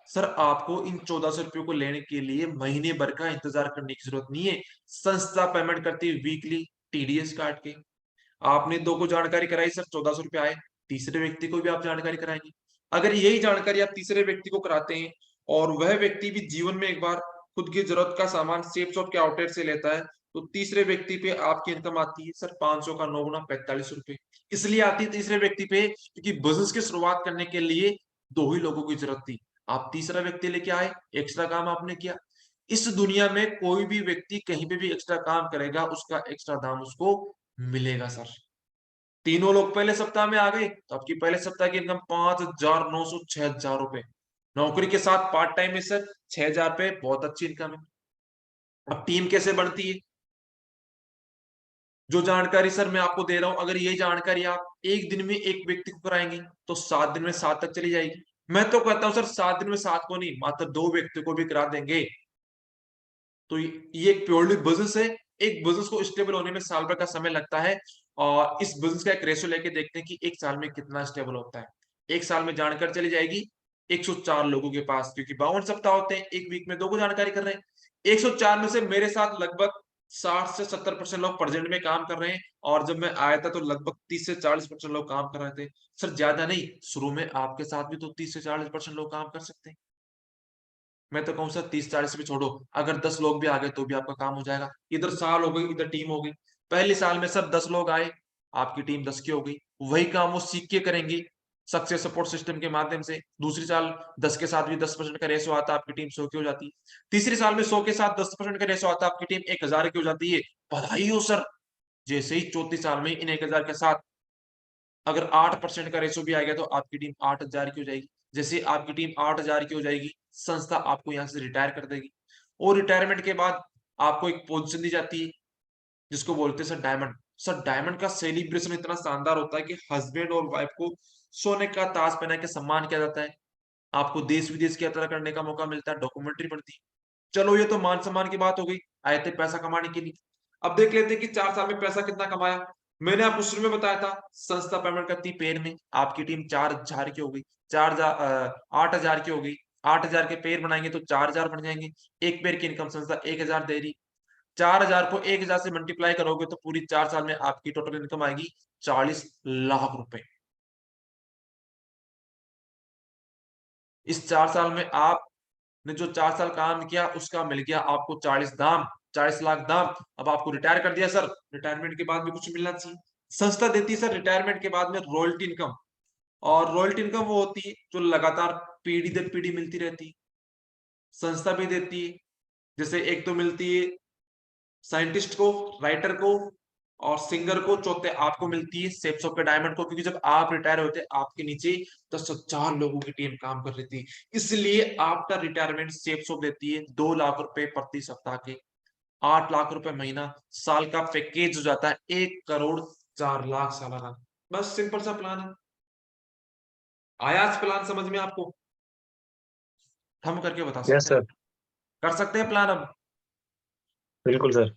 सर आपको इन 1400 रुपयों को लेने के लिए महीने भर का इंतजार करने की जरूरत नहीं है। संस्था पेमेंट करती है वीकली टीडीएस काट के। आपने 2 को जानकारी कराई सर 1400 रुपए आए, तीसरे व्यक्ति को भी आप जानकारी कराएंगे। अगर यही जानकारी आप तीसरे व्यक्ति को कराते हैं और वह व्यक्ति भी जीवन में एक बार खुद की जरूरत का सामान सेफ शॉप के आउटलेट से लेता है तो तीसरे व्यक्ति पे आपकी इनकम आती है सर 500 का 9 गुना 45 रुपए। इसलिए आती है तीसरे व्यक्ति पे क्योंकि बिजनेस की शुरुआत करने के लिए 2 ही लोगों की जरूरत थी। आप तीसरा व्यक्ति लेके आए, एक्स्ट्रा काम आपने किया। इस दुनिया में कोई भी व्यक्ति कहीं पे भी एक्स्ट्रा काम करेगा उसका एक्स्ट्रा दाम उसको मिलेगा सर। तीनों लोग पहले सप्ताह में आ गए तो आपकी पहले सप्ताह की इनकम 5,900 6,000 रुपए। नौकरी के साथ पार्ट टाइम में सर 6,000 रुपए बहुत अच्छी इनकम है। अब टीम कैसे बढ़ती है? जो जानकारी सर मैं आपको दे रहा हूं, अगर ये जानकारी आप एक दिन में एक व्यक्ति को कराएंगे तो 7 दिन में 7 तक चली जाएगी। मैं तो कहता हूं सर 7 दिन में 7 को नहीं, मात्र 2 व्यक्ति को भी करा देंगे तो ये एक प्योरली बिजनेस है। एक बिजनेस को स्टेबल होने में साल भर का समय लगता है और इस बिजनेस का एक रेशियो लेके देखते हैं कि एक साल में कितना स्टेबल होता है। एक साल में जानकारी चली जाएगी 104 लोगों के पास, क्योंकि 52 सप्ताह होते हैं, एक वीक में 2 को जानकारी कर रहे हैं। 104 में से मेरे साथ लगभग 60 से 70% लोग प्रेजेंट में काम कर रहे हैं और जब मैं आया था तो लगभग 30 से 40% लोग काम कर रहे थे। सर ज्यादा नहीं, शुरू में आपके साथ भी तो 30 से 40% लोग काम कर सकते हैं। मैं तो कहूँ सर 30-40 भी छोड़ो, अगर 10 लोग भी आ गए तो भी आपका काम हो जाएगा। इधर साल हो गई, इधर टीम हो गई। पहले साल में सर 10 लोग आए, आपकी टीम 10 की हो गई। वही काम वो सीख के करेंगी सक्सेस सपोर्ट सिस्टम के माध्यम से। दूसरी साल 10 के साथ भी 10% का रेशो आता है, आपकी टीम 100 की हो जाती है। तीसरे साल में 100 के साथ 10% का रेशो आता है, आपकी टीम 1000 की हो जाती है। बधाई हो सर। जैसे ही चौथी साल में इन 1000 के साथ अगर 8% का रेशो भी आ गया तो आपकी टीम 8000 की हो जाएगी। जैसे आपकी टीम 8000 की हो जाएगी, संस्था आपको यहाँ से रिटायर कर देगी और रिटायरमेंट के बाद आपको एक पोजीशन दी जाती है जिसको बोलते हैं सर डायमंड। सर डायमंड का सेलिब्रेशन इतना शानदार होता है कि हस्बैंड और वाइफ को सोने का ताज पहना के सम्मान किया जाता है। आपको देश विदेश की यात्रा करने का मौका मिलता है, डॉक्यूमेंट्री बनती है। चलो ये तो मान सम्मान की बात हो गई, आए थे पैसा कमाने के लिए। अब देख लेते हैं कि 4 साल में पैसा कितना कमाया। मैंने आपको शुरू में बताया था संस्था पेमेंट करती पेड़ में, आपकी टीम 4000 की हो गई, 8000 की हो गई। 8000 के पेड़ बनाएंगे तो 4000 बन जाएंगे। एक पेड़ की इनकम संस्था 1000 दे रही। 4000 को 1000 से मल्टीप्लाई करोगे तो पूरी 4 साल में आपकी टोटल इनकम आएगी 40 लाख रुपए। इस 4 साल में आपने जो 4 साल काम किया उसका मिल गया आपको 40 लाख दाम। अब आपको रिटायर कर दिया सर, रिटायरमेंट के बाद भी कुछ मिलना चाहिए। संस्था देती है सर रिटायरमेंट के बाद में रॉयल्टी इनकम, और रॉयल्टी इनकम वो होती है जो लगातार पीढ़ी दर पीढ़ी मिलती रहती है। संस्था भी देती है, जैसे एक तो मिलती है साइंटिस्ट को, राइटर को और सिंगर को, चौथे आपको मिलती है सेफ शॉप के डायमंड को, क्योंकि जब आप रिटायर होते आपके नीचे 10,000 लोगों की टीम काम कर रही थी। इसलिए आपका रिटायरमेंट सेफ शॉप देती है 2 लाख रुपए प्रति सप्ताह के, 8 लाख रुपए महीना, साल का पैकेज हो जाता है 1,04,00,000 सालाना। बस सिंपल सा प्लान है। आया प्लान समझ में आपको? हम करके बता यस सकते हैं, सर, कर सकते हैं प्लान। अब बिल्कुल सर।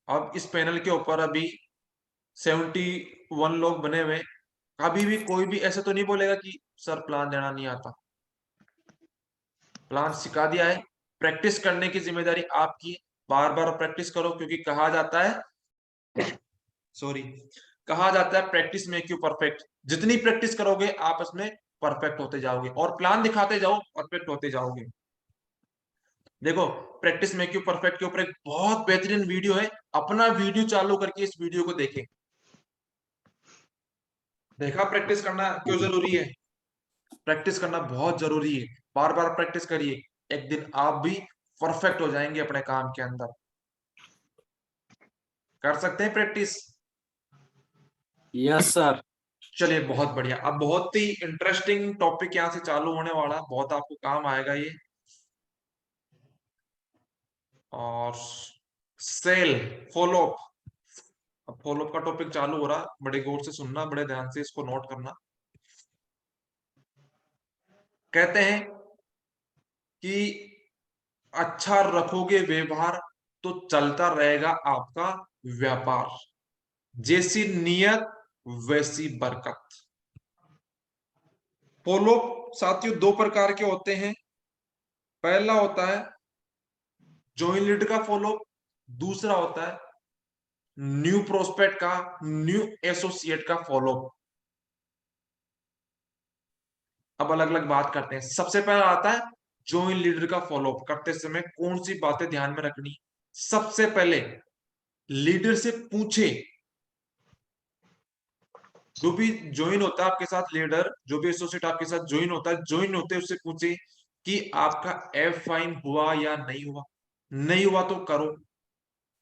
अब इस पैनल के ऊपर अभी 71 लोग बने हुए। कभी भी कोई भी ऐसे तो नहीं बोलेगा कि सर प्लान देना नहीं आता। प्लान सिखा दिया है, प्रैक्टिस करने की जिम्मेदारी आपकी। बार बार प्रैक्टिस करो, क्योंकि कहा जाता है कहा जाता है प्रैक्टिस मेक यू परफेक्ट। जितनी प्रैक्टिस करोगे आप इसमें परफेक्ट होते जाओगे और प्लान दिखाते जाओ, परफेक्ट होते जाओगे। देखो प्रैक्टिस मेक यू परफेक्ट के ऊपर एक बहुत बेहतरीन वीडियो है, अपना वीडियो चालू करके इस वीडियो को देखें। देखा प्रैक्टिस करना क्यों जरूरी है? प्रैक्टिस करना बहुत जरूरी है, बार बार प्रैक्टिस करिए, एक दिन आप भी परफेक्ट हो जाएंगे अपने काम के अंदर। कर सकते हैं प्रैक्टिस? Yes sir. चलिए बहुत बढ़िया। अब बहुत ही इंटरेस्टिंग टॉपिक यहाँ से चालू होने वाला, बहुत आपको काम आएगा ये। और सेल फॉलोअप, अब फॉलोअप का टॉपिक चालू हो रहा, बड़े गौर से सुनना, बड़े ध्यान से इसको नोट करना। कहते हैं कि अच्छा रखोगे व्यवहार तो चलता रहेगा आपका व्यापार, जैसी नीयत वैसी बरकत। फॉलोअप साथियों दो प्रकार के होते हैं। पहला होता है जॉइन लीड का फॉलोअप, दूसरा होता है न्यू प्रोस्पेक्ट का, न्यू एसोसिएट का फॉलोअप। अब अलग अलग बात करते हैं। सबसे पहला आता है जॉइन लीडर का फॉलोअप करते समय कौन सी बातें ध्यान में रखनी। सबसे पहले लीडर से पूछे, जो भी ज्वाइन होता है आपके साथ लीडर, जो भी एसोसिएट आपके साथ ज्वाइन होता है, ज्वाइन होते उससे पूछे कि आपका एफ फाइन हुआ या नहीं हुआ। नहीं हुआ तो करो।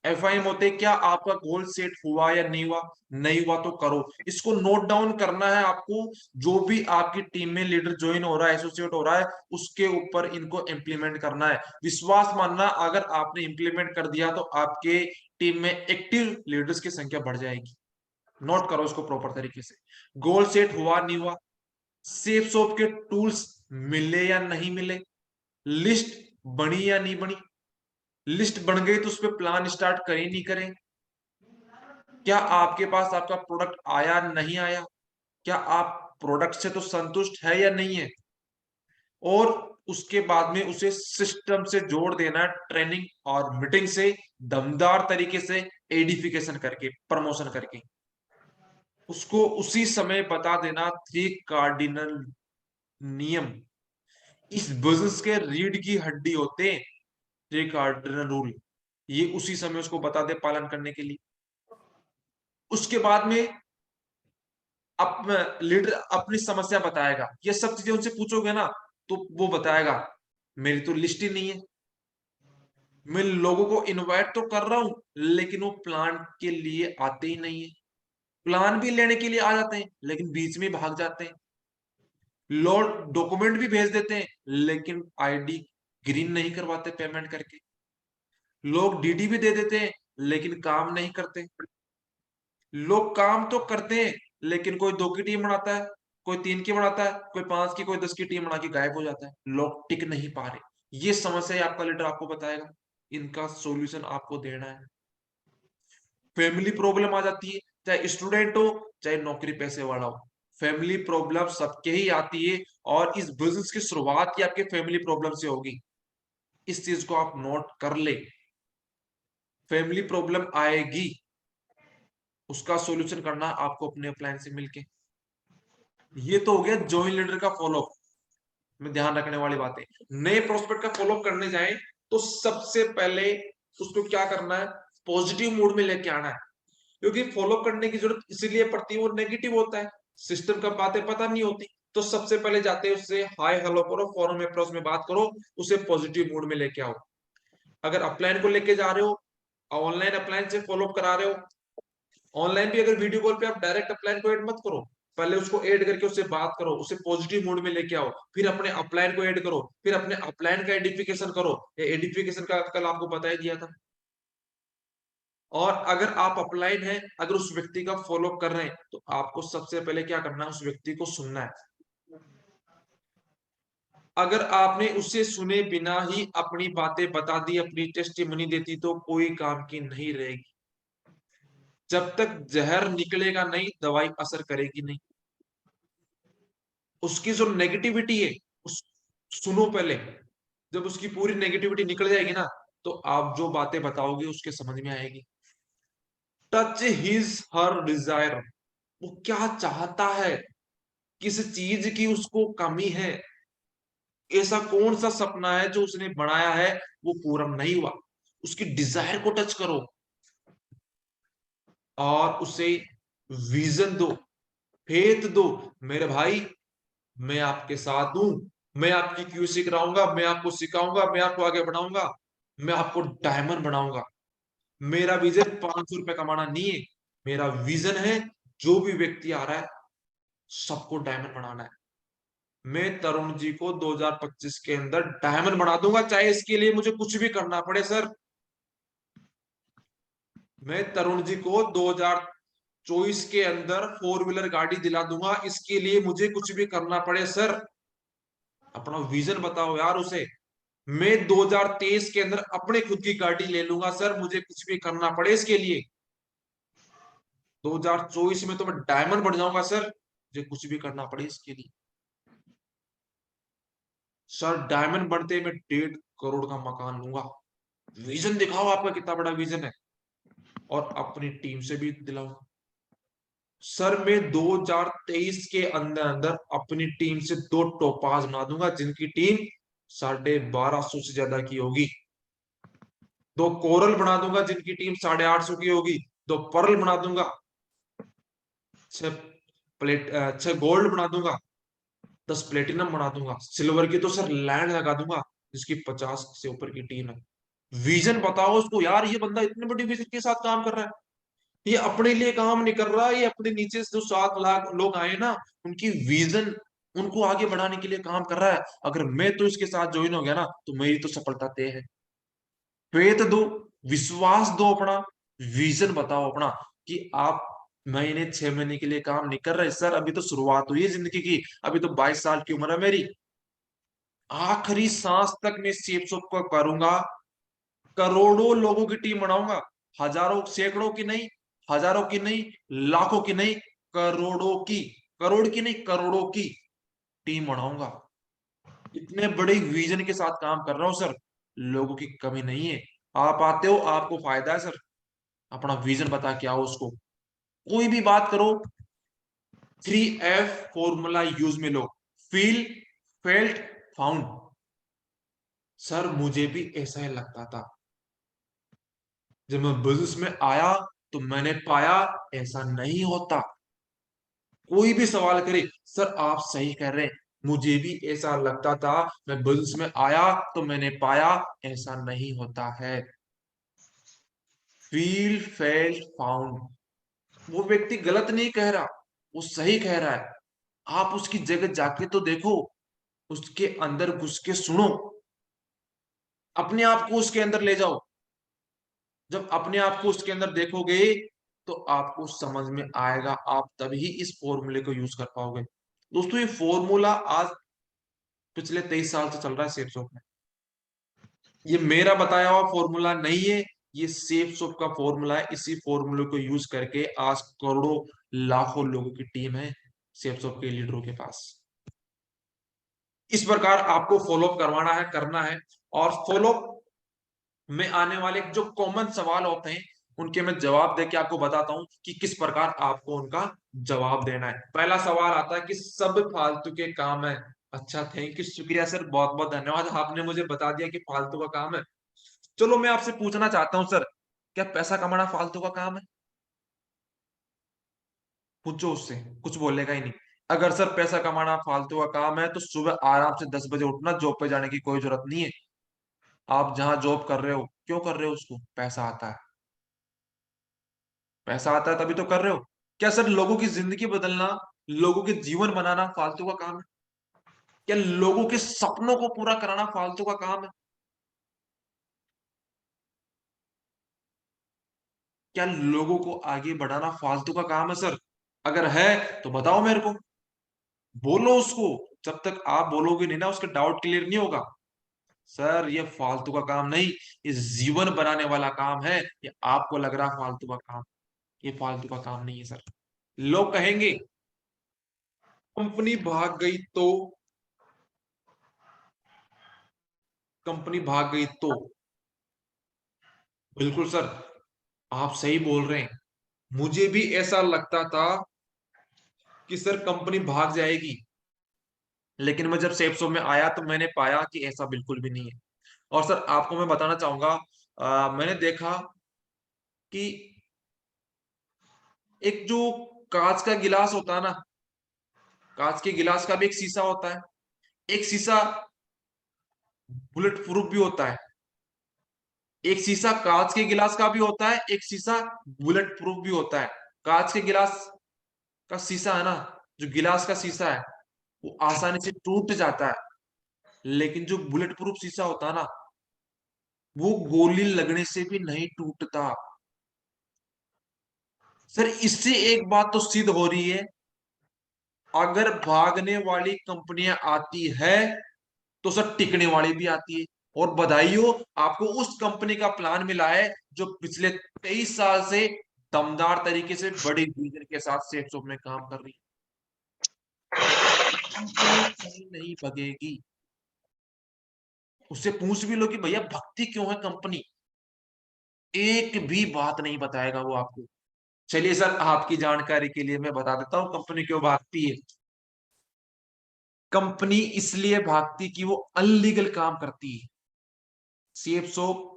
एफ आई एम होते क्या आपका गोल सेट हुआ या नहीं हुआ, नहीं हुआ तो करो। इसको नोट डाउन करना है आपको। जो भी आपकी टीम में लीडर ज्वाइन हो रहा है, एसोसिएट हो रहा है, उसके ऊपर इनको इंप्लीमेंट करना है। विश्वास मानना, अगर आपने इंप्लीमेंट कर दिया तो आपके टीम में एक्टिव लीडर्स की संख्या बढ़ जाएगी। नोट करो इसको प्रॉपर तरीके से। गोल सेट हुआ नहीं हुआ, सेफ सोप के टूल्स मिले या नहीं मिले, लिस्ट बनी या नहीं बनी, लिस्ट बन गई तो उस पर प्लान स्टार्ट करें नहीं करें, क्या आपके पास आपका प्रोडक्ट आया नहीं आया, क्या आप प्रोडक्ट से तो संतुष्ट है या नहीं है। और उसके बाद में उसे सिस्टम से जोड़ देना है, ट्रेनिंग और मीटिंग से, दमदार तरीके से एडिफिकेशन करके, प्रमोशन करके उसको उसी समय बता देना। 3 कार्डिनल नियम इस बिजनेस के रीढ़ की हड्डी होते हैं। 3 कार्डिनल रूल ये उसी समय उसको बता दे पालन करने के लिए। उसके बाद में लीडर अपनी समस्या बताएगा। ये सब चीजें उनसे पूछोगे ना तो वो बताएगा मेरी तो लिस्ट ही नहीं है, मैं लोगों को इनवाइट तो कर रहा हूं लेकिन वो प्लान के लिए आते ही नहीं है। प्लान भी लेने के लिए आ जाते हैं लेकिन बीच में भाग जाते हैं। लोग डॉक्यूमेंट भी भेज देते हैं लेकिन आईडी ग्रीन नहीं करवाते पेमेंट करके। लोग डीडी भी दे देते हैं लेकिन काम नहीं करते। लोग काम तो करते हैं लेकिन कोई 2 की टीम बनाता है, कोई 3 की बनाता है, कोई 5 की, कोई 10 की टीम बना के गायब हो जाता है। लोग टिक नहीं पा रहे। ये समस्या आपका लीडर आपको बताएगा, इनका सॉल्यूशन आपको देना है। फैमिली प्रॉब्लम आ जाती है, चाहे स्टूडेंट हो चाहे नौकरी पैसे वाला हो, फैमिली प्रॉब्लम सबके ही आती है। और इस बिजनेस की शुरुआत ही आपके फैमिली प्रॉब्लम से होगी। इस चीज को आप नोट कर ले। फैमिली प्रॉब्लम आएगी, उसका सॉल्यूशन करना आपको अपने प्लान से मिलके। ये तो हो गया जॉइन लीडर का फॉलोअप में ध्यान रखने वाली बातें। नए प्रोस्पेक्ट का फॉलोअप करने जाए तो सबसे पहले उसको क्या करना है, पॉजिटिव मूड में लेके आना है। क्योंकि फॉलो करने की जरूरत इसीलिए पड़ती है, वो नेगेटिव होता है, सिस्टम का बातें पता नहीं होती। तो सबसे पहले जाते हैं उससे हाय हेलो करो, फॉरम अप्रोच में बात करो, उसे पॉजिटिव मूड में लेके आओ। अगर अपलाइन को लेके जा रहे हो, ऑनलाइन अपलाइन से फॉलो करा रहे हो, ऑनलाइन भी अगर वीडियो कॉल पे आप डायरेक्ट अपलाइन को ऐड मत करो, पहले उसको ऐड करके उससे बात करो, उसे पॉजिटिव मूड में लेके आओ, फिर अपने अपलाइन को ऐड करो, फिर अपने अपलाइन का एडिफिकेशन करो। एडिफिकेशन का कल आपको बता ही दिया था। और अगर आप अपलाइन है, अगर उस व्यक्ति का फॉलो कर रहे हैं तो आपको सबसे पहले क्या करना है, उस व्यक्ति को सुनना है। अगर आपने उससे सुने बिना ही अपनी बातें बता दी, अपनी टेस्टिमनी देती तो कोई काम की नहीं रहेगी। जब तक जहर निकलेगा नहीं दवाई असर करेगी नहीं। उसकी जो नेगेटिविटी है उस सुनो पहले। जब उसकी पूरी नेगेटिविटी निकल जाएगी ना तो आप जो बातें बताओगे उसके समझ में आएगी। टच हिज हर डिजायर, वो क्या चाहता है, किस चीज की उसको कमी है, ऐसा कौन सा सपना है जो उसने बनाया है वो पूरा नहीं हुआ, उसकी डिजायर को टच करो और उसे विजन दो, फेथ दो। मेरे भाई मैं आपके साथ हूं, मैं आपकी क्यूसी कराऊंगा, मैं आपको सिखाऊंगा, मैं आपको आगे बढ़ाऊंगा, मैं आपको डायमंड बनाऊंगा। मेरा विजन 500 रुपए कमाना नहीं है। मेरा विजन है जो भी व्यक्ति आ रहा है सबको डायमंड बनाना है। मैं तरुण जी को 2025 के अंदर डायमंड बना दूंगा, चाहे इसके लिए मुझे कुछ भी करना पड़े सर। मैं तरुण जी को 2024 के अंदर 4 व्हीलर गाड़ी दिला दूंगा, इसके लिए मुझे कुछ भी करना पड़े सर। अपना विजन बताओ यार उसे। मैं 2023 के अंदर अपने खुद की गाड़ी ले लूंगा सर, मुझे कुछ भी करना पड़े इसके लिए। 2024 में तो मैं डायमंड बन जाऊंगा सर, मुझे कुछ भी करना पड़े इसके लिए। सर डायमंड बनते मैं 1.5 करोड़ का मकान लूंगा। विजन दिखाओ आपका कितना बड़ा विजन है, और अपनी टीम से भी दिलाओ। सर मैं 2023 के अंदर अंदर अपनी टीम से 2 टोपाज बना दूंगा, जिनकी टीम 1250 से ज्यादा की होगी। 2 कोरल बना दूंगा जिनकी टीम 850 की होगी। 2 पर्ल बना दूंगा। 6 गोल्ड बना दूंगा। 10 प्लेटिनम बना दूंगा। सिल्वर की तो सर लैंड लगा दूंगा, जिसकी 50 से ऊपर की टीम है। विजन बताओ उसको यार, ये बंदा इतने बड़ी विजन के साथ काम कर रहा है। ये अपने लिए काम नहीं कर रहा, ये अपने नीचे से जो 7 लाख लोग आए ना, उनकी विजन, उनको आगे बढ़ाने के लिए काम कर रहा है। अगर मैं तो इसके साथ ज्वाइन हो गया ना, तो मेरी तो सफलता तय है। फेथ दो, विश्वास दो अपना, विजन बताओ अपना कि आप महीने 6 महीने के लिए काम नहीं कर रहे सर, अभी तो शुरुआत हुई है जिंदगी की। अभी तो 22 साल की उम्र है मेरी। आखिरी सांस तक मैं सेफ शॉप को करूंगा। करोड़ों लोगों की टीम बनाऊंगा। हजारों, सैकड़ों की नहीं, हजारों की नहीं, लाखों की नहीं, करोड़ों की, करोड़ की नहीं, करोड़ों की टीम बनाऊंगा। इतने बड़े विजन के साथ काम कर रहा हूं सर, लोगों की कमी नहीं है। आप आते हो, आपको फायदा है सर। अपना विजन बता के आओ उसको। कोई भी बात करो, 3F फॉर्मूला यूज में लो। Feel, felt, found. सर मुझे भी ऐसा ही लगता था, जब मैं बिजनेस में आया तो मैंने पाया ऐसा नहीं होता। कोई भी सवाल करे, सर आप सही कह रहे हैं, मुझे भी ऐसा लगता था, मैं बिजनेस में आया तो मैंने पाया ऐसा नहीं होता है। Feel, felt, found. वो व्यक्ति गलत नहीं कह रहा, वो सही कह रहा है। आप उसकी जगह जाके तो देखो, उसके अंदर घुस के सुनो, अपने आप को उसके अंदर ले जाओ। जब अपने आप को उसके अंदर देखोगे तो आपको समझ में आएगा, आप तभी इस फॉर्मूले को यूज कर पाओगे। दोस्तों ये फॉर्मूला आज पिछले 23 साल से चल रहा है सेफ शॉप में। ये मेरा बताया हुआ फॉर्मूला नहीं है, ये सेफ शॉप का फॉर्मूला है। इसी फॉर्मूले को यूज करके आज करोड़ों, लाखों लोगों की टीम है सेफ शॉप के लीडरों के पास। इस प्रकार आपको फॉलो अप करवाना है, करना है। और फॉलो में आने वाले जो कॉमन सवाल होते हैं, उनके मैं जवाब देके आपको बताता हूं कि किस प्रकार आपको उनका जवाब देना है। पहला सवाल आता है कि सब फालतू के काम है। अच्छा, थैंक यू, शुक्रिया सर, बहुत बहुत धन्यवाद, आपने मुझे बता दिया कि फालतू का काम है। चलो मैं आपसे पूछना चाहता हूं सर, क्या पैसा कमाना फालतू का काम है? पूछो उससे, कुछ बोलेगा ही नहीं। अगर सर पैसा कमाना फालतू का काम है, तो सुबह आराम से 10 बजे उठना, जॉब पे जाने की कोई जरूरत नहीं है। आप जहां जॉब कर रहे हो, क्यों कर रहे हो उसको? पैसा आता है। पैसा आता है तभी तो कर रहे हो। क्या सर लोगों की जिंदगी बदलना, लोगों के जीवन बनाना फालतू का काम है? क्या लोगों के सपनों को पूरा कराना फालतू का काम है? क्या लोगों को आगे बढ़ाना फालतू का काम है सर? अगर है तो बताओ मेरे को, बोलो उसको। जब तक आप बोलोगे नहीं ना, उसके डाउट क्लियर नहीं होगा। सर ये फालतू का काम नहीं, ये जीवन बनाने वाला काम है। ये आपको लग रहा फालतू का काम, ये फालतू का काम नहीं है सर। लोग कहेंगे कंपनी भाग गई तो, कंपनी भाग गई तो, बिल्कुल सर, आप सही बोल रहे हैं। मुझे भी ऐसा लगता था कि सर कंपनी भाग जाएगी, लेकिन मैं जब सेप्सो में आया तो मैंने पाया कि ऐसा बिल्कुल भी नहीं है। और सर आपको मैं बताना चाहूंगा, मैंने देखा कि एक जो कांच का गिलास होता है ना, कांच के गिलास का भी एक शीशा होता है। एक शीशा बुलेट प्रूफ भी होता है, एक शीशा कांच के गिलास का भी होता है, एक शीशा बुलेट प्रूफ भी होता है। कांच के गिलास का शीशा है ना, जो गिलास का शीशा है वो आसानी से टूट जाता है, लेकिन जो बुलेट प्रूफ शीशा होता है ना, वो गोली लगने से भी नहीं टूटता। सर इससे एक बात तो सिद्ध हो रही है, अगर भागने वाली कंपनियां आती है तो सर टिकने वाली भी आती है। और बधाई हो, आपको उस कंपनी का प्लान मिला है जो पिछले 23 साल से दमदार तरीके से बड़ी विजन के साथ सेफ शॉप में काम कर रही है। कंपनी कहीं नहीं भगेगी। उससे पूछ भी लो कि भैया भक्ति क्यों है कंपनी, एक भी बात नहीं बताएगा वो आपको। चलिए सर, आपकी जानकारी के लिए मैं बता देता हूं कंपनी क्यों भागती है। कंपनी इसलिए भागती कि वो अनलीगल काम करती है। सेफ शॉप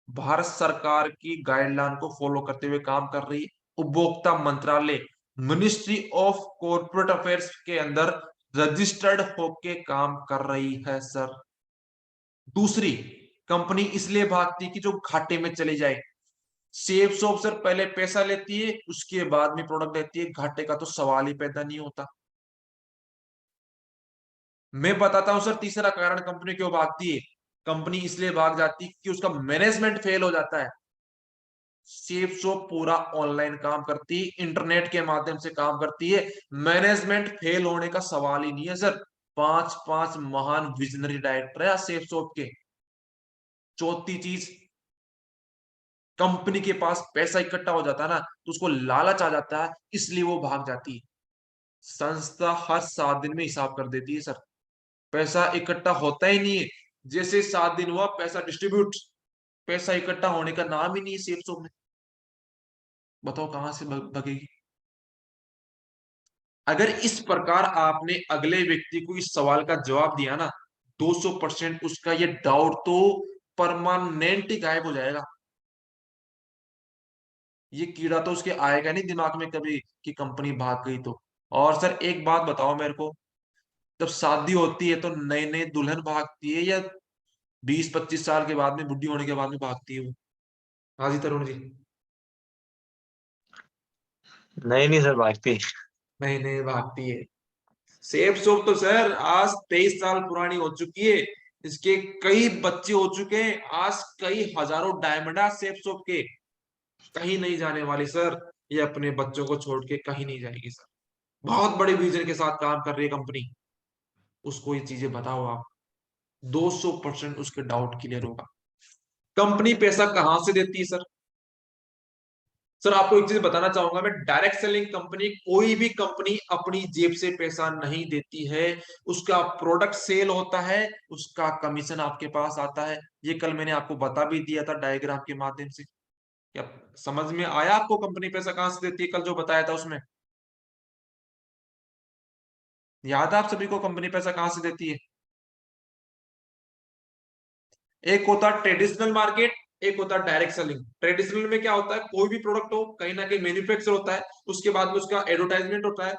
भारत सरकार की गाइडलाइन को फॉलो करते हुए काम कर रही है। उपभोक्ता मंत्रालय, मिनिस्ट्री ऑफ कॉर्पोरेट अफेयर्स के अंदर रजिस्टर्ड होके काम कर रही है सर। दूसरी, कंपनी इसलिए भागती कि जो घाटे में चले जाए। सेफ शॉप सर पहले पैसा लेती है, उसके बाद में प्रोडक्ट देती है, घाटे का तो सवाल ही पैदा नहीं होता। मैं बताता हूं सर तीसरा कारण कंपनी क्यों भागती है। कंपनी इसलिए भाग जाती है कि उसका मैनेजमेंट फेल हो जाता है। सेफ शॉप पूरा ऑनलाइन काम करती है, इंटरनेट के माध्यम से काम करती है, मैनेजमेंट फेल होने का सवाल ही नहीं है सर। पांच पांच महान विजनरी डायरेक्टर है सेफ शॉप के। चौथी चीज, कंपनी के पास पैसा इकट्ठा हो जाता है ना, तो उसको लालच आ जाता है, इसलिए वो भाग जाती है। संस्था हर 7 दिन में हिसाब कर देती है सर, पैसा इकट्ठा होता ही नहीं है। जैसे 7 दिन हुआ पैसा डिस्ट्रीब्यूट, पैसा इकट्ठा होने का नाम ही नहीं है सेफ शॉप में। बताओ कहां से भगेगी। अगर इस प्रकार आपने अगले व्यक्ति को इस सवाल का जवाब दिया ना, 200% उसका ये डाउट तो परमानेंट ही गायब हो जाएगा। ये कीड़ा तो उसके आएगा नहीं दिमाग में कभी कि कंपनी भाग गई तो। और सर एक बात बताओ मेरे को, जब शादी होती है तो नए नए दुल्हन भागती है या 20-25 साल के बाद में, बुढ़ी होने के बाद में भागती है वो? हाँ जी तरुण जी। नहीं नहीं सर, भागती। नहीं नहीं भागती है। सेफ शॉप तो सर आज 23 साल पुरानी हो चुकी है, इसके कई बच्चे हो चुके हैं, आज कई हजारों डायमंड सेफ शॉप के। कहीं नहीं जाने वाली सर, ये अपने बच्चों को छोड़ के कहीं नहीं जाएगी सर। बहुत बड़े विजन के साथ काम कर रही है कंपनी। उसको ये चीजें बताओ आप, 200% उसके डाउट क्लियर होगा। कंपनी पैसा कहां से देती है सर? सर आपको एक चीज बताना चाहूंगा मैं, डायरेक्ट सेलिंग कंपनी, कोई भी कंपनी अपनी जेब से पैसा नहीं देती है। उसका प्रोडक्ट सेल होता है, उसका कमीशन आपके पास आता है। ये कल मैंने आपको बता भी दिया था डायग्राम के माध्यम से। क्या समझ में आया आपको कंपनी पैसा कहां से देती है, कल जो बताया था उसमें? याद है आप सभी को कंपनी पैसा कहां से देती है? एक होता है ट्रेडिशनल मार्केट, एक होता है डायरेक्ट सेलिंग। ट्रेडिशनल में क्या होता है, कोई भी प्रोडक्ट हो कहीं ना कहीं मैन्युफैक्चर होता है, उसके बाद में उसका एडवर्टाइजमेंट होता है,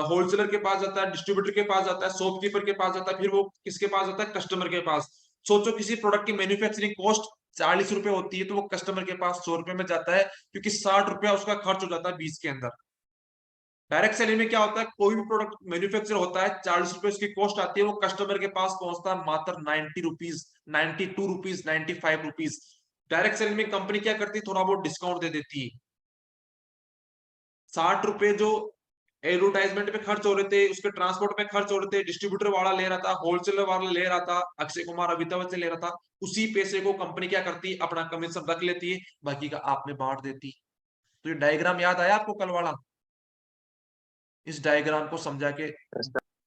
होलसेलर के पास जाता है, डिस्ट्रीब्यूटर के पास जाता है, शॉपकीपर के पास जाता है, फिर वो किसके पास जाता है, कस्टमर के पास। सोचो किसी प्रोडक्ट की मैन्युफैक्चरिंग कॉस्ट 40 रुपए होती है, तो वो कस्टमर के पास 100 रुपए में जाता है, क्योंकि 60 रुपया उसका खर्च हो जाता है 20 के अंदर। डायरेक्ट सेलिंग में क्या होता है, कोई भी प्रोडक्ट मैन्युफैक्चर होता है, 40 रुपए उसकी कॉस्ट आती है, वो कस्टमर के पास पहुंचता है मात्र 90 rupees, 92 rupees, 95 rupees. Direct selling में कंपनी क्या करती है, थोड़ा बहुत डिस्काउंट दे देती है। 60 रुपए जो एडवर्टाइजमेंट पे खर्च हो रहे थे, उसके ट्रांसपोर्ट पे खर्च हो रहे थे, डिस्ट्रीब्यूटर वाला ले रहा था, होलसेलर वाला ले रहा था, अक्षय कुमार अमिताभ से ले रहा था, उसी पैसे को कंपनी क्या करती है, अपना कमीशन रख लेती है, बाकी का आप में बांट देती। तो ये डायग्राम याद आया आपको कल वाला? इस डायग्राम को समझा के,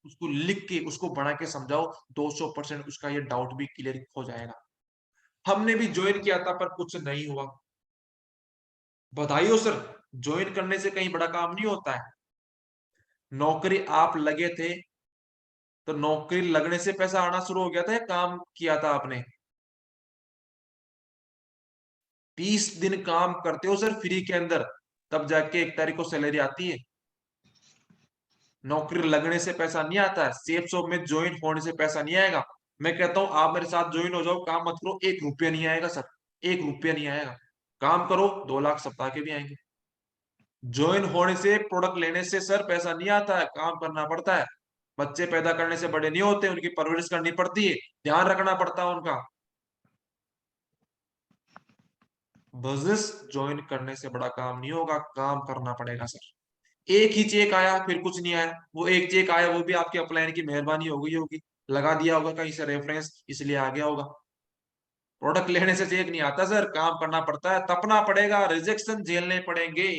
उसको लिख के, उसको बना के समझाओ, 200% उसका ये डाउट भी क्लियर हो जाएगा। हमने भी ज्वाइन किया था पर कुछ नहीं हुआ। बधाई हो सर, ज्वाइन करने से कहीं बड़ा काम नहीं होता है। नौकरी आप लगे थे तो नौकरी लगने से पैसा आना शुरू हो गया था या काम किया था आपने? 30 दिन काम करते हो सर फ्री के अंदर, तब जाके 1 तारीख को सैलरी आती है। नौकरी लगने से पैसा नहीं आता है, सेफ शॉप में ज्वाइन होने से पैसा नहीं आएगा। मैं कहता हूं आप मेरे साथ ज्वाइन हो जाओ, काम मत करो, 1 रुपया नहीं आएगा सर। 1 रुपया नहीं आएगा। काम करो 2 लाख सप्ताह के भी आएंगे। ज्वाइन होने से, प्रोडक्ट लेने से सर पैसा नहीं आता है, काम करना पड़ता है। बच्चे पैदा करने से बड़े नहीं होते, उनकी परवरिश करनी पड़ती है, ध्यान रखना पड़ता है उनका। बिजनेस ज्वाइन करने से बड़ा काम नहीं होगा, काम करना पड़ेगा सर। एक ही चेक आया फिर कुछ नहीं आया, वो एक चेक आया वो भी आपके अपलाइन की मेहरबानी हो गई होगी, लगा दिया होगा कहीं से रेफरेंस, इसलिए आ गया होगा। प्रोडक्ट लेने से चेक नहीं आता सर, काम करना पड़ता है, तपना पड़ेगा, रिजेक्शन झेलने पड़ेंगे,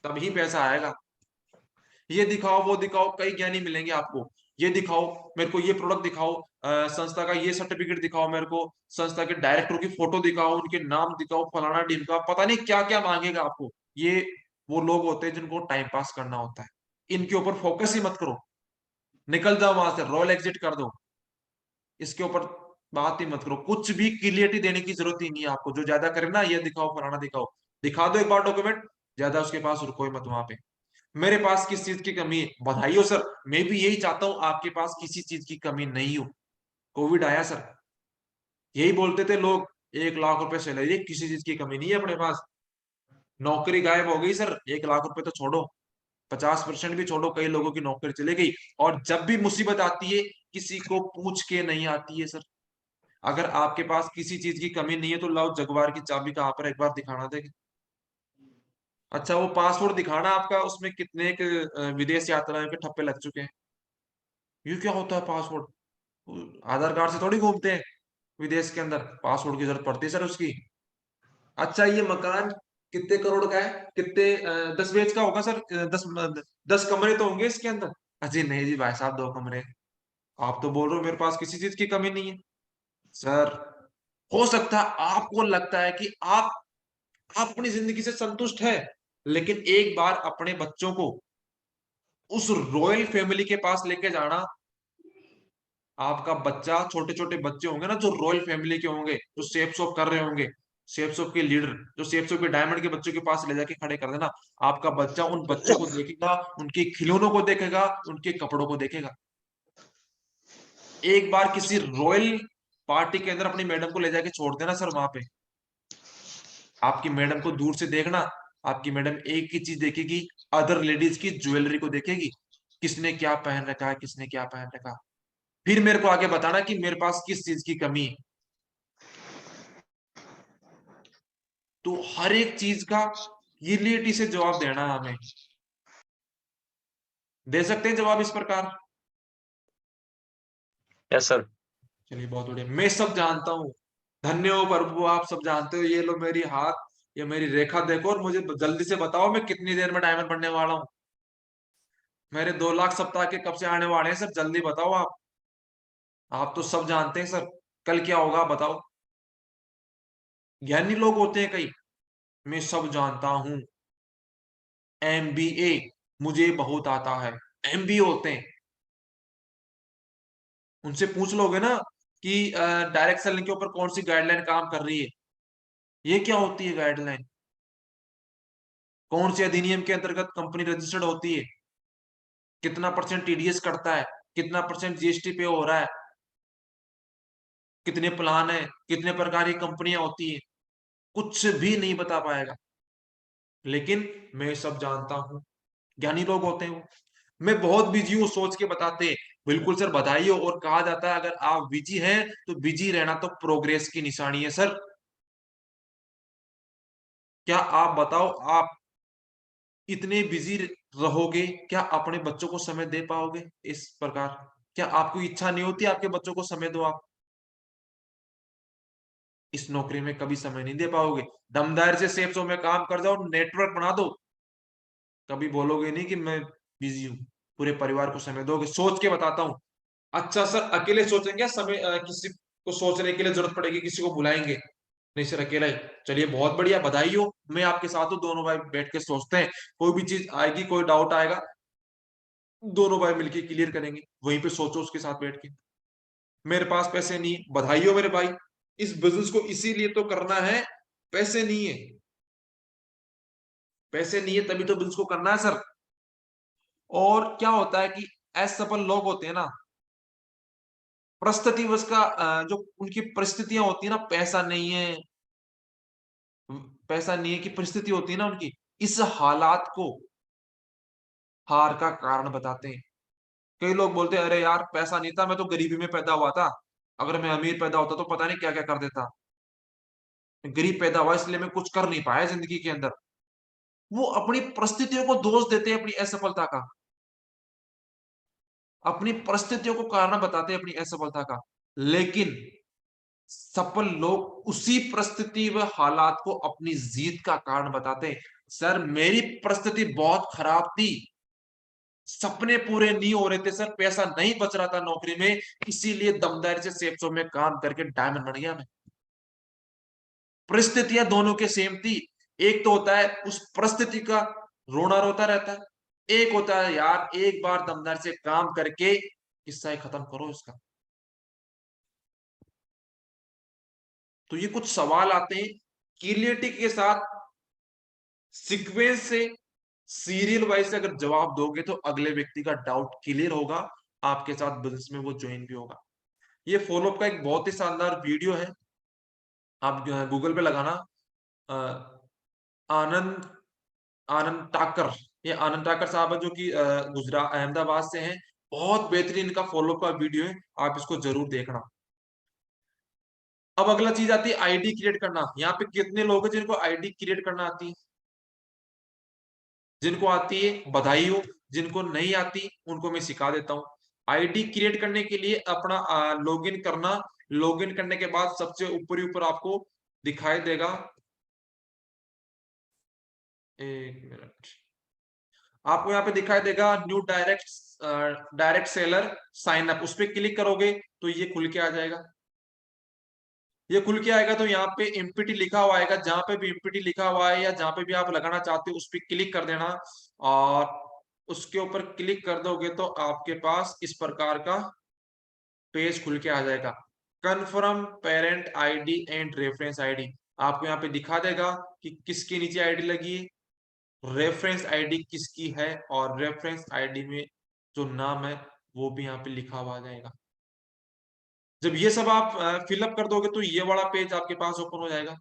तभी पैसा आएगा। ये दिखाओ वो दिखाओ, कई ज्ञानी मिलेंगे आपको। ये दिखाओ मेरे को, ये प्रोडक्ट दिखाओ, संस्था का ये सर्टिफिकेट दिखाओ मेरे को, संस्था के डायरेक्टर की फोटो दिखाओ, उनके नाम दिखाओ, फलाना ढिमका, पता नहीं क्या क्या मांगेगा आपको। ये वो लोग होते हैं जिनको टाइम पास करना होता है, इनके ऊपर फोकस ही मत करो, निकल जाओ वहां से, रॉयल एग्जिट कर दो, इसके ऊपर बात ही मत करो। कुछ भी क्लियरिटी देने की जरूरत ही नहीं है आपको। जो ज्यादा करे ना, ये दिखाओ फलाना दिखाओ, दिखा दो एक बार डॉक्यूमेंट, ज्यादा उसके पास रुको ही मत वहां पे। मेरे पास किस चीज की कमी है, बधाई हो सर, मैं भी यही चाहता हूं आपके पास किसी चीज की कमी नहीं हो। कोविड आया सर, यही बोलते थे लोग, 1 लाख रुपए सैलरी, किसी चीज की कमी नहीं है अपने पास। नौकरी गायब हो गई सर, 1 लाख रुपए तो छोड़ो, 50% भी छोड़ो, कई लोगों की नौकरी चली गई। और जब भी मुसीबत आती है, किसी को पूछ के नहीं आती है सर। अगर आपके पास किसी चीज की कमी नहीं है तो लाओ जगवार की चाबी कहाँ पर, एक बार दिखाना देगा। अच्छा वो पासपोर्ट दिखाना आपका, उसमें कितने विदेश यात्राओं के ठप्पे लग चुके हैं। ये क्या होता है पासपोर्ट? आधार कार्ड से थोड़ी घूमते हैं विदेश के अंदर, पासपोर्ट की जरूरत पड़ती है सर उसकी। अच्छा ये मकान कितने करोड़ का है, कितने 10 BHK का होगा सर, 10 कमरे तो होंगे इसके अंदर। अजी नहीं जी भाई साहब, 2 कमरे। आप तो बोल रहे हो मेरे पास किसी चीज की कमी नहीं है सर। हो सकता है आपको लगता है कि आप अपनी जिंदगी से संतुष्ट है, लेकिन एक बार अपने बच्चों को उस रॉयल फैमिली के पास लेके जाना। आपका बच्चा, छोटे छोटे बच्चे होंगे ना जो रॉयल फैमिली के होंगे, जो सेफ शॉप कर रहे होंगे, सेफ शॉप के लीडर, जो सेफ शॉप के डायमंड के बच्चों के पास ले जाके खड़े कर देना, आपका बच्चा उन बच्चों को देखेगा, उनके खिलौनों को देखेगा, उनके कपड़ों को देखेगा। एक बार किसी रॉयल पार्टी के अंदर अपनी मैडम को ले जाके छोड़ देना सर वहां पे, आपकी मैडम को दूर से देखना, आपकी मैडम एक ही चीज देखेगी, अदर लेडीज की ज्वेलरी को देखेगी, किसने क्या पहन रखा है, किसने क्या पहन रखा है। फिर मेरे को आगे बताना कि मेरे पास किस चीज की कमी है। तो हर एक चीज का क्लियरिटी से जवाब देना है हमें। दे सकते हैं जवाब इस प्रकार? Yes sir. चलिए बहुत बढ़िया, मैं सब जानता हूँ, धन्य हो प्रभु, आप सब जानते हो। ये लो मेरी हाथ, ये मेरी रेखा देखो, और मुझे जल्दी से बताओ मैं कितनी देर में डायमंड बनने वाला हूँ। मेरे 2 लाख सप्ताह के कब से आने वाले हैं सर, जल्दी बताओ आप तो सब जानते हैं सर, कल क्या होगा बताओ। ज्ञानी लोग होते हैं कई, मैं सब जानता हूं, MBA मुझे बहुत आता है, MBA होते हैं। उनसे पूछ लोगे ना कि डायरेक्ट सेलिंग के ऊपर कौन सी गाइडलाइन काम कर रही है, ये क्या होती है गाइडलाइन, कौन से अधिनियम के अंतर्गत कंपनी रजिस्टर्ड होती है, कितना % TDS कटता है, कितना % GST पे हो रहा है, कितने प्लान है, कितने प्रकार की कंपनियां होती है, कुछ भी नहीं बता पाएगा। लेकिन मैं सब जानता हूं, ज्ञानी लोग होते हैं वो। मैं बहुत बिजी हूँ, सोच के बताते हैं। बिल्कुल सर, बधाई हो। और कहा जाता है अगर आप बिजी हैं तो बिजी रहना तो प्रोग्रेस की निशानी है सर। क्या आप बताओ, आप इतने बिजी रहोगे, क्या अपने बच्चों को समय दे पाओगे इस प्रकार? क्या आपको इच्छा नहीं होती आपके बच्चों को समय दो? आप इस नौकरी में कभी समय नहीं दे पाओगे। दमदार से सेफ में काम कर जाओ, नेटवर्क बना दो, कभी बोलोगे नहीं कि मैं बिजी हूँ। पूरे परिवार को समय दोगे, सोच के बताता हूँ। अच्छा सर, अकेले सोचेंगे समय, किसी को सोचने के लिए जरूरत पड़ेगी, किसी को बुलाएंगे? नहीं सर, अकेला ही। चलिए बहुत बढ़िया, बधाई हो, मैं आपके साथ हूँ, दोनों भाई बैठ के सोचते हैं। कोई भी चीज आएगी, कोई डाउट आएगा, दोनों भाई मिलके क्लियर करेंगे, वहीं पे सोचो उसके साथ बैठ के। मेरे पास पैसे नहीं है, बधाई हो मेरे भाई, इस बिजनेस को इसीलिए तो करना है, पैसे नहीं है, पैसे नहीं है तभी तो बिजनेस को करना है सर। और क्या होता है कि असफल लोग होते हैं ना, परिस्थिति उसका जो उनकी परिस्थितियां होती है ना, पैसा नहीं है, पैसा नहीं है की परिस्थिति होती है ना उनकी, इस हालात को हार का कारण बताते हैं। कई लोग बोलते हैं अरे यार पैसा नहीं था, मैं तो गरीबी में पैदा हुआ था, अगर मैं अमीर पैदा होता तो पता नहीं क्या क्या कर देता, गरीब पैदा हुआ इसलिए मैं कुछ कर नहीं पाया जिंदगी के अंदर। वो अपनी परिस्थितियों को दोष देते हैं अपनी असफलता का, अपनी परिस्थितियों को कारण बताते हैं अपनी असफलता का। लेकिन सफल लोग उसी परिस्थिति व हालात को अपनी जीत का कारण बताते हैं। सर मेरी परिस्थिति बहुत खराब थी, सपने पूरे नहीं हो रहे थे सर, पैसा नहीं बच रहा था नौकरी में, इसीलिए दमदारी से सेप्सो में काम करके डायमंड बन गया मैं। परिस्थितियां दोनों के सेम थी। एक तो होता है उस परिस्थिति का रोना रोता रहता है, एक होता है यार एक बार दमदार से काम करके किस्सा ही खत्म करो इसका। तो ये कुछ सवाल आते हैं, क्लियरिटी के साथ सीक्वेंस से सीरियल वाइज से अगर जवाब दोगे तो अगले व्यक्ति का डाउट क्लियर होगा, आपके साथ बिजनेस में वो ज्वाइन भी होगा। ये फॉलोअप का एक बहुत ही शानदार वीडियो है, आप गूगल पे लगाना, आनंद आनंद टाकर, ये आनंद टाकर साहब है जो कि गुजरात अहमदाबाद से हैं। बहुत बेहतरीन इनका फॉलोअप का वीडियो है, आप इसको जरूर देखना। अब अगला चीज आती है आईडी क्रिएट करना। यहाँ पे कितने लोग हैं जिनको आईडी क्रिएट करना आती है? जिनको आती है बधाई हो, जिनको नहीं आती उनको मैं सिखा देता हूँ। आईडी क्रिएट करने के लिए अपना लॉगिन करना, लॉगिन करने के बाद सबसे ऊपर ऊपर आपको दिखाई देगा, एक मिनट, आपको यहाँ पे दिखाई देगा new direct seller sign up, उस पर क्लिक करोगे तो ये खुल के आ जाएगा। ये खुल के आएगा तो यहाँ पे एमपीटी लिखा हुआ आएगा, जहां पे भी एमपीटी लिखा हुआ है या जहां पे भी आप लगाना चाहते हो उस पर क्लिक कर देना, और उसके ऊपर क्लिक कर दोगे तो आपके पास इस प्रकार का पेज खुल के आ जाएगा। Confirm parent ID and reference ID, आपको यहाँ पे दिखा देगा कि किसके नीचे आईडी लगी है, रेफरेंस आईडी किसकी है, और रेफरेंस आईडी में जो नाम है वो भी यहाँ पे लिखा हुआ आ जाएगा। जब ये सब आप फिलअप कर दोगे तो ये वाला पेज आपके पास ओपन हो जाएगा।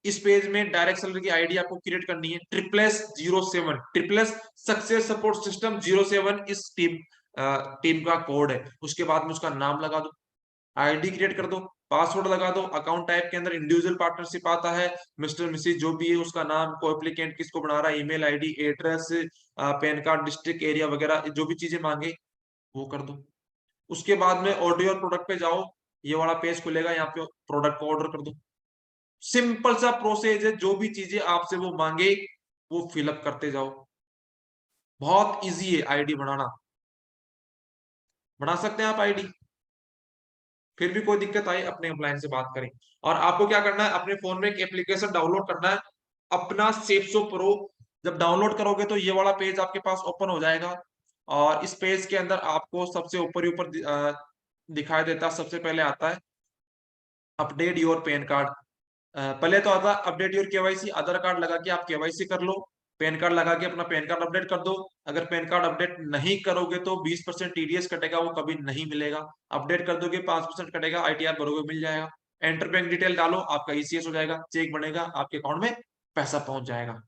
इस पेज में डायरेक्ट सेलर की आईडी आपको क्रिएट करनी है, +07 ट्रिपलेस सक्सेस सपोर्ट सिस्टम 07 इस टीम का कोड है। उसके बाद में उसका नाम लगा दो, आईडी क्रिएट कर दो, पासवर्ड लगा दो, अकाउंट टाइप के अंदर इंडिविजुअल पार्टनरशिप आता है, मिस्टर मिसिस जो भी है उसका नाम, को एप्लीकेंट किसको बना रहा है, email ID, address, pan card, district, area वगैरह जो भी चीजें मांगे वो कर दो। उसके बाद में ऑर्डर और प्रोडक्ट पे जाओ, ये वाला पेज खुलेगा, यहाँ पे प्रोडक्ट को ऑर्डर कर दो। सिंपल सा प्रोसेस है, जो भी चीजें आपसे वो मांगे वो फिलअप करते जाओ। बहुत इजी है आईडी बनाना, बना सकते हैं आप आईडी। फिर भी कोई दिक्कत आई अपने एम्प्लॉय से बात करें। और आपको क्या करना है, अपने फोन में एक एप्लीकेशन डाउनलोड करना है, अपना सेप्सो प्रो। जब डाउनलोड करोगे तो ये वाला पेज आपके पास ओपन हो जाएगा, और इस पेज के अंदर आपको सबसे ऊपर ही ऊपर दिखाई देता, सबसे पहले आता है अपडेट योर पैन कार्ड। पहले तो आता update your KYC, Aadhaar card लगा के आप केवाईसी कर लो, पैन कार्ड लगा के अपना पैन कार्ड अपडेट कर दो। अगर पैन कार्ड अपडेट नहीं करोगे तो 20% टीडीएस कटेगा, वो कभी नहीं मिलेगा। अपडेट कर दोगे 5% कटेगा, आईटीआर भरोगे मिल जाएगा। एंटर बैंक डिटेल डालो, आपका ईसीएस हो जाएगा, चेक बनेगा, आपके अकाउंट में पैसा पहुंच जाएगा।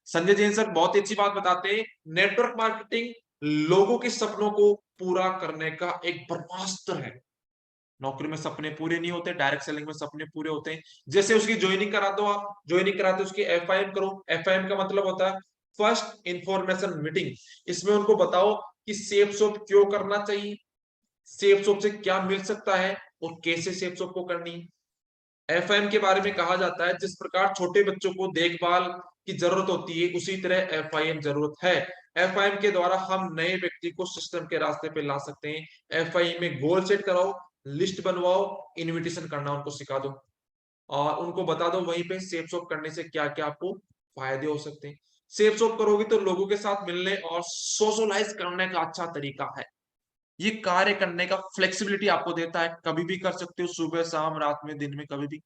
संजय जैन सर बहुत ही अच्छी बात बताते हैं, नेटवर्क मार्केटिंग लोगों के सपनों को पूरा करने का एक ब्रह्मास्त्र है। नौकरी में सपने पूरे नहीं होते, डायरेक्ट सेलिंग में सपने पूरे होते हैं। जैसे उसकी ज्वाइनिंग करा दो, आप ज्वाइनिंग कराते उसकी एफआईएम करो। एफआईएम का मतलब होता है फर्स्ट इंफॉर्मेशन मीटिंग। इसमें उनको बताओ कि सेफ शॉप क्यों करना चाहिए, सेफ शॉप से क्या मिल सकता है, और कैसे सेफ शॉप को करनी है। एफआईएम के बारे में कहा जाता है जिस प्रकार छोटे बच्चों को देखभाल की जरूरत होती है, उसी तरह एफआईएम जरूरत है। एफआईएम के द्वारा हम नए व्यक्ति को सिस्टम के रास्ते पे ला सकते हैं। एफआईएम में गोल सेट कराओ, लिस्ट बनवाओ, इनविटेशन करना उनको सिखा दो, और उनको बता दो वहीं पे सेफ शॉप करने से क्या क्या आपको फायदे हो सकते हैं। सेफ शॉप करोगे तो लोगों के साथ मिलने और सोशलाइज करने का अच्छा तरीका है। ये कार्य करने का फ्लेक्सिबिलिटी आपको देता है, कभी भी कर सकते हो, सुबह शाम रात में दिन में कभी भी।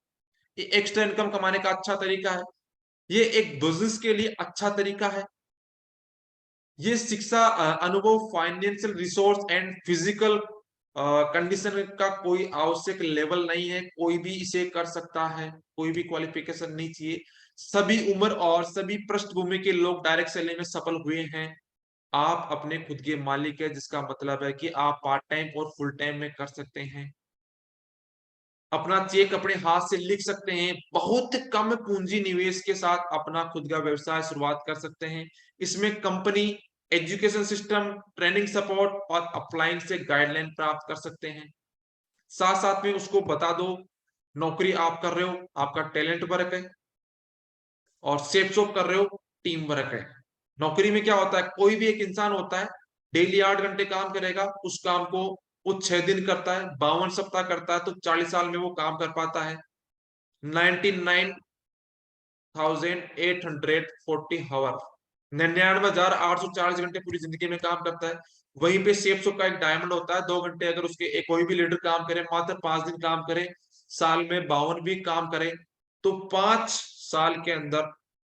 ये एक्स्ट्रा इनकम कमाने का अच्छा तरीका है, ये एक बिजनेस के लिए अच्छा तरीका है। ये शिक्षा, अनुभव, financial resource and physical condition का कोई आवश्यक लेवल नहीं है, कोई भी इसे कर सकता है, कोई भी क्वालिफिकेशन नहीं चाहिए। सभी उम्र और सभी पृष्ठभूमि के लोग डायरेक्ट सेलिंग में सफल हुए हैं। आप अपने खुद के मालिक है, जिसका मतलब है कि आप पार्ट टाइम और फुल टाइम में कर सकते हैं। अपना चेक अपने हाथ से लिख सकते हैं। बहुत कम पूंजी निवेश के साथ अपना खुद का व्यवसाय शुरुआत कर सकते हैं। इसमें company, education system, training support और अपलाइन से गाइडलाइन प्राप्त कर सकते हैं। साथ साथ में उसको बता दो नौकरी आप कर रहे हो, आपका टैलेंट वर्क है, और सेफ शॉप कर रहे हो, टीम वर्क है। नौकरी में क्या होता है, कोई भी एक इंसान होता है डेली 8 घंटे काम करेगा, उस काम को वो 6 दिन करता है, 52 सप्ताह करता है, तो 40 साल में वो काम कर पाता है 99,840 आवर, 99,840 घंटे पूरी जिंदगी में काम करता है। वहीं पे सेफ शॉप का एक डायमंड होता है, 2 घंटे अगर उसके एक कोई भी लीडर काम करे, मात्र 5 दिन काम करे, साल में 52 भी काम करे, तो 5 साल के अंदर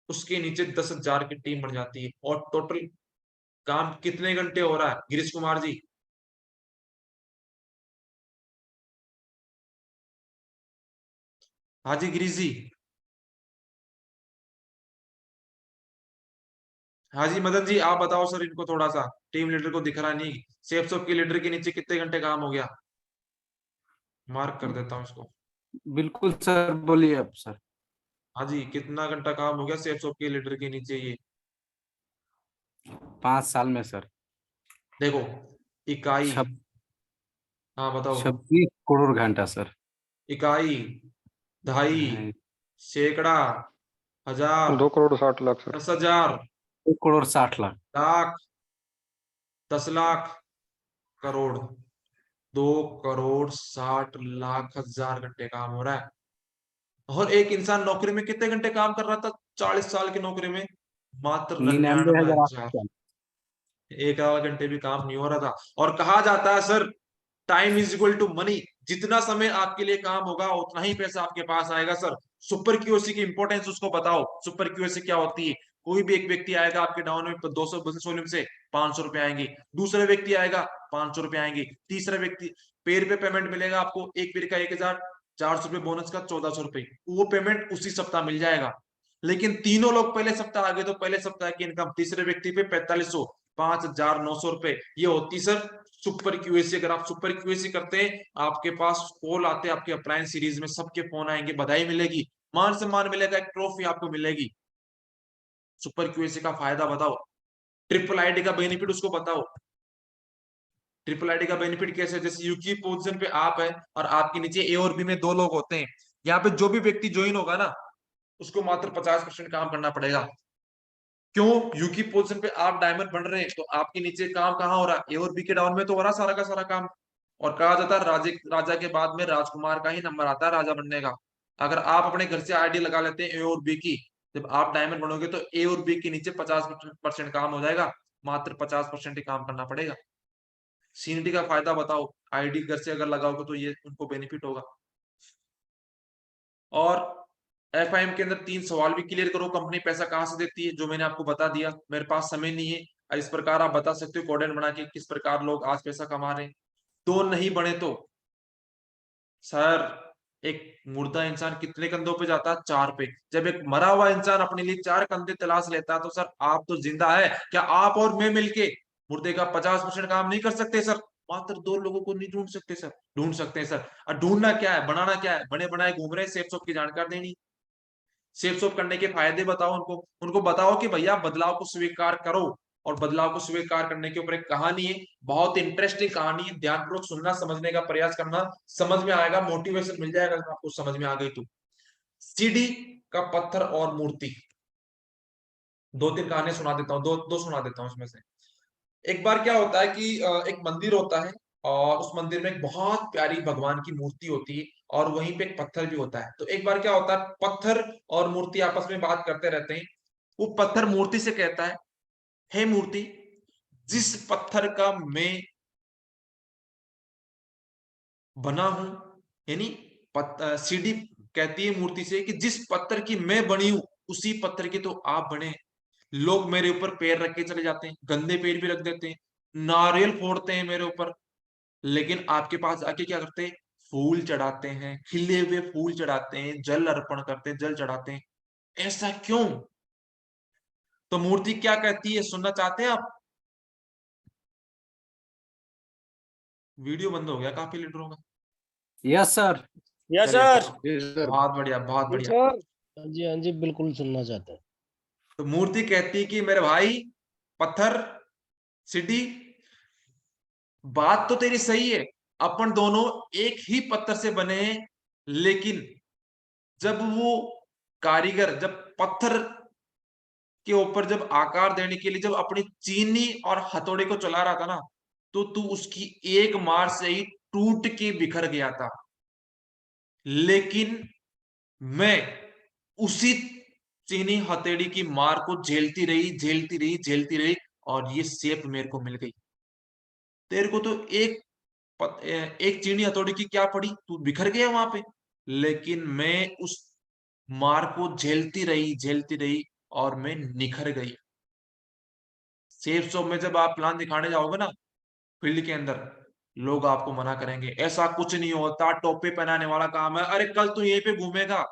उसके नीचे 10,000 की टीम बन जाती है। और टोटल काम कितने घंटे हो रहा है गिरीश कुमार जी? हाँ जी गिरीश जी। हाँ जी मदन जी, आप बताओ सर इनको थोड़ा सा, टीम लीडर को दिख रहा नहीं, सेफ शॉप के लीडर के नीचे कितने घंटे काम हो गया? मार्क कर देता हूँ इसको। बिल्कुल सर, बोलिए आप सर। हाँ जी, कितना घंटा काम हो गया सेफ शॉप के लीडर के नीचे ये? 5 साल में सर देखो, इकाई, छब हाँ बताओ। 26 करोड़ घंटा सर। इकाई, दहाई, हाँ, सैकड़ा, हजार, 2,60,00,000 सर। 10,000, 2 करोड़ 60 लाख। लाख, 10 लाख, करोड़, 2,60,00,000 घंटे काम हो रहा है। और एक इंसान नौकरी में कितने घंटे काम कर रहा था 40 साल की नौकरी में? मात्र 99,800। 99,000। 1 घंटे भी काम नहीं हो रहा था। और कहा जाता है sir, time is equal to money. जितना समय आपके लिए काम होगा उतना ही पैसा आपके पास आएगा सर। सुपर क्यूओसी की इंपॉर्टेंस उसको बताओ, सुपर क्यूओसी क्या होती है? कोई भी एक व्यक्ति आएगा आपके डाउन में 200 बिजनेस वॉल्यूम से, 500 रुपए आएंगे। दूसरा व्यक्ति आएगा, 500 रुपए आएंगे। तीसरा व्यक्ति, पेड़ पे पेमेंट मिलेगा आपको, एक पेड़ का 1,400 रुपए, बोनस का 1,400 रुपए, वो पेमेंट उसी सप्ताह मिल जाएगा। लेकिन तीनों लोग पहले सप्ताह आ गए तो पहले सप्ताह की इनकम तीसरे व्यक्ति पे 4,500, 5,900 रुपए, ये होती सर सुपर क्यूएसी। अगर आप सुपर क्यूएसी करते हैं, आपके पास कॉल आते हैं, आपके अप्लायंस सीरीज में सबके फोन आएंगे, बधाई मिलेगी, मान सम्मान मिलेगा, एक ट्रॉफी आपको मिलेगी। सुपर क्यूएसी का फायदा बताओ, ट्रिपल आईडी का बेनिफिट उसको बताओ। ट्रिपल आईडी का बेनिफिट कैसे? जैसे यू की पोजीशन पे आप है और आपके नीचे ए और बी में 2 लोग होते हैं, यहाँ पे जो भी व्यक्ति ज्वाइन होगा ना, उसको मात्र 50% काम करना पड़ेगा। क्यों? यू की पोजीशन पे आप डायमंड बन रहे हैं, तो आपके नीचे काम कहाँ हो रहा है? ए और बी के डाउन में तो हो रहा सारा का सारा काम। और कहा जाता है राजा के बाद में राजकुमार का ही नंबर आता है राजा बनने का। अगर आप अपने घर से आईडी लगा लेते हैं ए और बी की, जब आप डायमंड बनोगे तो ए और बी के नीचे 50% काम हो जाएगा, मात्र 50% ही काम करना पड़ेगा। सीनिटी का फायदा बताओ, आईडी घर से अगर लगाओगे तो ये उनको बेनिफिट होगा। और एफआईएम के अंदर 3 सवाल भी क्लियर करो, कंपनी पैसा कहां से देती है, जो मैंने आपको बता दिया। मेरे पास समय नहीं है, इस प्रकार आप बता सकते हो कोडेन बना के किस प्रकार लोग आज पैसा कमा रहे हैं। 2 नहीं बने तो सर, एक मुर्दा इंसान कितने कंधों पे जाता है? 4 पे। जब एक मरा हुआ इंसान अपने लिए 4 कंधे तलाश लेता है, तो सर आप तो जिंदा है। क्या आप और मैं मिलके मुर्दे का 50% काम नहीं कर सकते सर? मात्र 2 लोगों को नहीं ढूंढ सकते सर? ढूंढ सकते हैं सर। और ढूंढना क्या है, बनाना क्या है? बने बनाए घूम रहे, सेफ शॉप की जानकारी देनी। सेफ शॉप करने के फायदे बताओ उनको, उनको बताओ कि भैया बदलाव को स्वीकार करो। और बदलाव को स्वीकार करने के ऊपर एक कहानी है, बहुत इंटरेस्टिंग कहानी है, ध्यानपूर्वक सुनना, समझने का प्रयास करना, समझ में आएगा, मोटिवेशन मिल जाएगा अगर आपको समझ में आ गई तो। सीडी का पत्थर और मूर्ति, 2-3 कहानी सुना देता हूँ, दो सुना देता हूँ उसमें से। एक बार क्या होता है कि एक मंदिर होता है, और उस मंदिर में एक बहुत प्यारी भगवान की मूर्ति होती है, और वहीं पे एक पत्थर भी होता है। तो एक बार क्या होता है, पत्थर और मूर्ति आपस में बात करते रहते हैं। वो पत्थर मूर्ति से कहता है, हे मूर्ति, जिस पत्थर का मैं बना हूं, यानी सीडी कहती है मूर्ति से कि जिस पत्थर की मैं बनी हूं, उसी पत्थर की तो आप बने। लोग मेरे ऊपर पैर रख के चले जाते हैं, गंदे पैर भी रख देते हैं, नारियल फोड़ते हैं मेरे ऊपर, लेकिन आपके पास आके क्या करते हैं, फूल चढ़ाते हैं, खिले हुए फूल चढ़ाते हैं, जल अर्पण करते हैं, जल चढ़ाते हैं। ऐसा क्यों? तो मूर्ति क्या कहती है, सुनना चाहते हैं आप? वीडियो बंद हो गया काफी लीडरों का। Yes sir. यस चलिए, सर। बहुत बढ़िया, बहुत बढ़िया। सर हाँ जी बिल्कुल सुनना चाहते हैं। तो मूर्ति कहती है कि मेरे भाई पत्थर सिटी, बात तो तेरी सही है, अपन दोनों एक ही पत्थर से बने हैं, लेकिन जब वो कारीगर जब पत्थर के ऊपर जब आकार देने के लिए जब अपनी चीनी और हथौड़े को चला रहा था ना, तो तू उसकी एक मार से ही टूट के बिखर गया था। लेकिन मैं उसी चीनी हथेड़ी की मार को झेलती रही, झेलती रही, झेलती रही, और ये शेप मेरे को मिल गई। तेरे को तो एक चीनी हथौड़ी की क्या पड़ी, तू बिखर गया वहां पे। लेकिन मैं उस मार को झेलती रही, झेलती रही, और मैं निखर गई। सेफ शॉप में जब आप प्लान दिखाने जाओगे ना फील्ड के अंदर, लोग आपको मना करेंगे, ऐसा कुछ नहीं होता, टोपी पहनाने वाला काम है, अरे कल तू यहीं पे घूमेगा।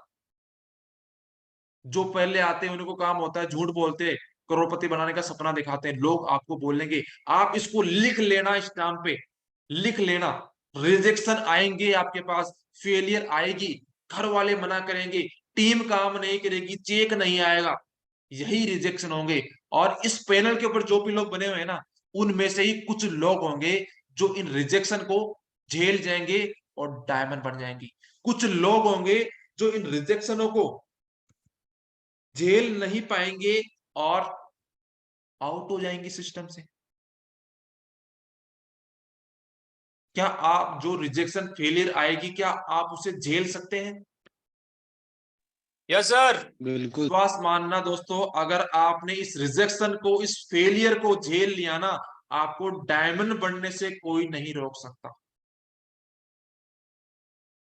जो पहले आते हैं उनको काम होता है झूठ बोलते, करोड़पति बनाने का सपना दिखाते हैं, लोग आपको बोलेंगे। आप इसको लिख लेना, स्टाम्प पे लिख लेना, रिजेक्शन आएंगे आपके पास, फेलियर आएगी, घर वाले मना करेंगे, टीम काम नहीं करेगी, चेक नहीं आएगा, यही रिजेक्शन होंगे। और इस पैनल के ऊपर जो भी लोग बने हुए हैं ना, उनमें से ही कुछ लोग होंगे जो इन रिजेक्शन को झेल जाएंगे और डायमंड बन जाएंगे। कुछ लोग होंगे जो इन रिजेक्शनों को झेल नहीं पाएंगे और आउट हो जाएंगे सिस्टम से। क्या आप जो रिजेक्शन फेलियर आएगी, क्या आप उसे झेल सकते हैं? यस सर बिल्कुल। विश्वास मानना दोस्तों, अगर आपने इस रिजेक्शन को, इस फेलियर को झेल लिया ना, आपको डायमंड बनने से कोई नहीं रोक सकता।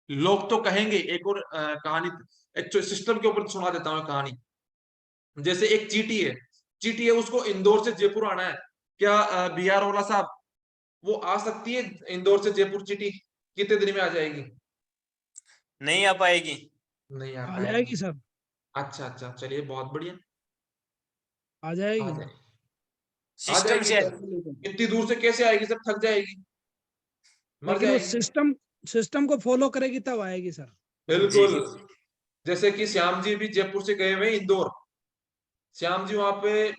लोग तो कहेंगे, एक और कहानी एक सिस्टम के ऊपर सुना देता हूं कहानी। जैसे एक चीटी है, चीटी है, उसको इंदौर से जयपुर आना है। क्या बिहार वाला साहब वो आ सकती है इंदौर से जयपुर? चीटी कितने दिन में आ जाएगी? नहीं आ पाएगी। नहीं आ आ पाएगी। जाएगी सर, अच्छा अच्छा, चलिए बहुत बढ़िया, आ आ जाएगी। जाए, आ सिस्टम जाएगी से सर। इतनी दूर से कैसे आएगी सर? थक जाएगी, मर लेकिन वो जाएगी। सिस्टम को फॉलो करेगी तब आएगी सर। बिल्कुल। जैसे कि श्याम जी भी जयपुर से गए हुए इंदौर। श्याम जी वहां पे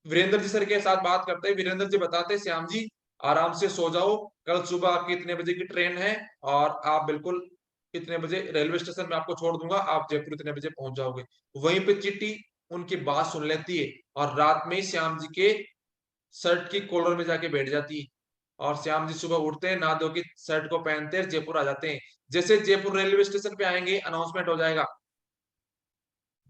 वीरेंद्र जी सर के साथ बात करते हैं, वीरेंद्र जी बताते हैं, श्याम जी आराम से सो जाओ, कल सुबह आपकी इतने बजे की ट्रेन है, और आप बिल्कुल इतने बजे रेलवे स्टेशन में आपको छोड़ दूंगा, आप जयपुर इतने बजे पहुंच जाओगे। वहीं पे चिट्टी उनकी बात सुन लेती है, और रात में ही श्याम जी के शर्ट की कॉलर में जाके बैठ जाती है। और श्याम जी सुबह उठते हैं, नहा धो के शर्ट को पहनते हैं, जयपुर आ जाते हैं। जैसे जयपुर रेलवे स्टेशन पे आएंगे, अनाउंसमेंट हो जाएगा,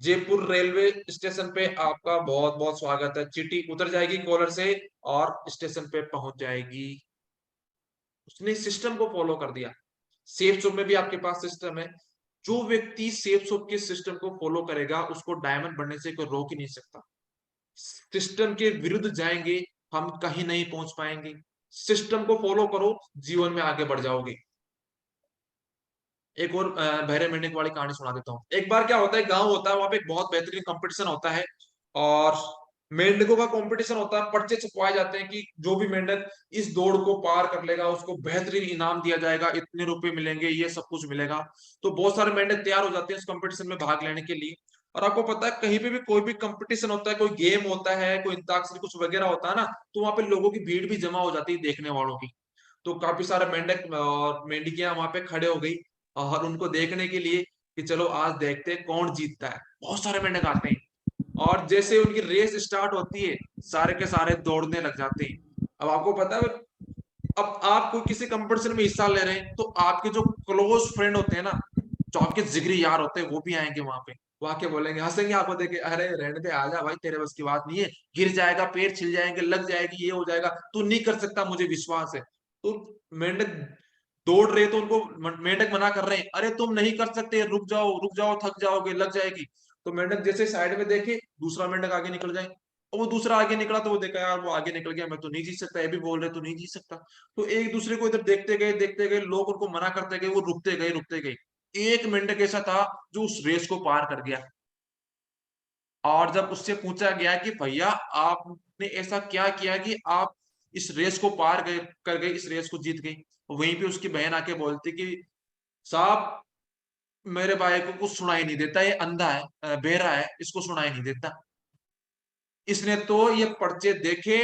जयपुर रेलवे स्टेशन पे आपका बहुत बहुत स्वागत है। चिट्टी उतर जाएगी कॉलर से और स्टेशन पे पहुंच जाएगी। उसने सिस्टम को फॉलो कर दिया। सेफ शॉप में भी आपके पास सिस्टम है। जो व्यक्ति सेफ शॉप के सिस्टम को फॉलो करेगा, उसको डायमंड बनने से कोई रोक ही नहीं सकता। सिस्टम के विरुद्ध जाएंगे, हम कहीं नहीं पहुंच पाएंगे। सिस्टम को फॉलो करो, जीवन में आगे बढ़ जाओगे। एक और बहरे मेंढक वाली कहानी सुना देता हूँ। एक बार क्या होता है, गांव होता है, वहां पे एक बहुत बेहतरीन कंपटीशन होता है, और मेंढकों का कंपटीशन होता है। पर्चे छपवाए जाते हैं कि जो भी मेंढक इस दौड़ को पार कर लेगा, उसको बेहतरीन इनाम दिया जाएगा, इतने रुपए मिलेंगे, ये सब कुछ मिलेगा। तो बहुत सारे मेंढक तैयार हो जाते हैं उस कंपटीशन में भाग लेने के लिए। और आपको पता है, कहीं पे भी कोई भी कंपटीशन होता है, कोई गेम होता है, कोई अंताक्षरी कुछ वगैरह होता है ना, तो वहां पे लोगों की भीड़ भी जमा हो जाती है, देखने वालों की। तो काफी सारे मेंढक और मेंढकियां वहां पे खड़े हो गई, और उनको देखने के लिए कि चलो आज देखते हैं कौन जीतता है। बहुत सारे मेंढक आते हैं, और जैसे उनकी रेस स्टार्ट होती है, सारे के सारे दौड़ने लग जाते हैं। अब आपको पता है, अब आप कोई किसी कंपटीशन में हिस्सा ले रहे हैं, तो आपके जो क्लोज फ्रेंड होते हैं ना, जो आपके जिगरी यार होते हैं, वो भी आएंगे वहां पे। वो आके बोलेंगे, हंसेंगे आपको देखे, अरे रहने दे, आजा भाई, तेरे बस की बात नहीं है, गिर जाएगा, पैर छिल जाएंगे, लग जाएगी, ये हो जाएगा, तू नहीं कर सकता, मुझे विश्वास है। तो मेंढक दौड़ रहे, तो उनको मेंढक मना कर रहे हैं, अरे तुम नहीं कर सकते, रुक जाओ रुक जाओ, थक जाओगे, लग जाएगी। तो मेंढक जैसे साइड में देखे, दूसरा मेंढक आगे निकल जाए, और वो दूसरा आगे निकला तो वो देखा यार वो आगे निकल गया, मैं तो नहीं जीत सकता, ये भी बोल रहे तू नहीं जीत सकता। तो एक दूसरे को इधर देखते गए, लोग उनको मना करते गए, वो रुकते गए। 1 मिनट कैसा था जो उस रेस को पार कर गया। और जब उससे पूछा गया कि भैया आपने ऐसा क्या किया कि आप इस रेस को पार कर गए, इस रेस को जीत गई, वहीं पे उसकी बहन आके बोलती कि साहब मेरे भाई को कुछ सुनाई नहीं देता, ये अंधा है, बहरा है, इसको सुनाई नहीं देता। इसने तो ये पर्चे देखे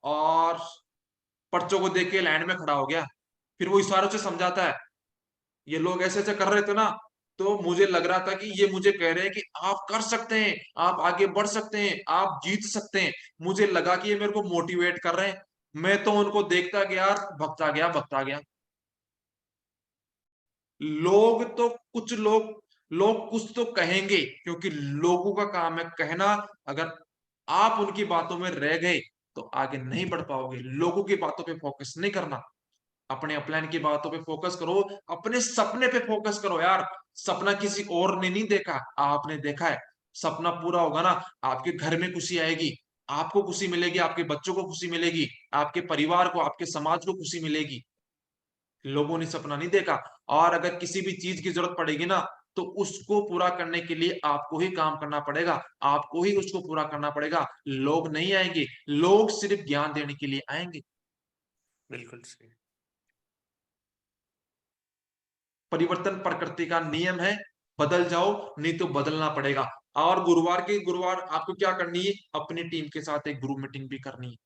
और पर्चों को देख के लाइन में खड़ा हो गया। फिर वो इशारों से समझाता है, ये लोग ऐसे ऐसे कर रहे थे ना, तो मुझे लग रहा था कि ये मुझे कह रहे हैं कि आप कर सकते हैं, आप आगे बढ़ सकते हैं, आप जीत सकते हैं। मुझे लगा कि ये मेरे को मोटिवेट कर रहे हैं। मैं तो उनको देखता गया, भगता गया। लोग तो कुछ लोग कुछ तो कहेंगे, क्योंकि लोगों का काम है कहना। अगर आप उनकी बातों में रह गए तो आगे नहीं बढ़ पाओगे। लोगों की बातों पे फोकस नहीं करना, अपने अपलाइन की बातों पे फोकस करो, अपने सपने पे फोकस करो यार। सपना किसी और ने नहीं देखा, आपने देखा है। सपना पूरा होगा ना, आपके घर में खुशी आएगी, आपको खुशी मिलेगी, आपके बच्चों को खुशी मिलेगी, आपके परिवार को, आपके समाज को खुशी मिलेगी। लोगों ने सपना नहीं देखा। और अगर किसी भी चीज की जरूरत पड़ेगी ना, तो उसको पूरा करने के लिए आपको ही काम करना पड़ेगा, आपको ही उसको पूरा करना पड़ेगा। लोग नहीं आएंगे, लोग सिर्फ ज्ञान देने के लिए आएंगे। बिल्कुल सही। परिवर्तन प्रकृति का नियम है, बदल जाओ नहीं तो बदलना पड़ेगा। और गुरुवार आपको क्या करनी है, अपनी टीम के साथ एक ग्रुप मीटिंग भी करनी है।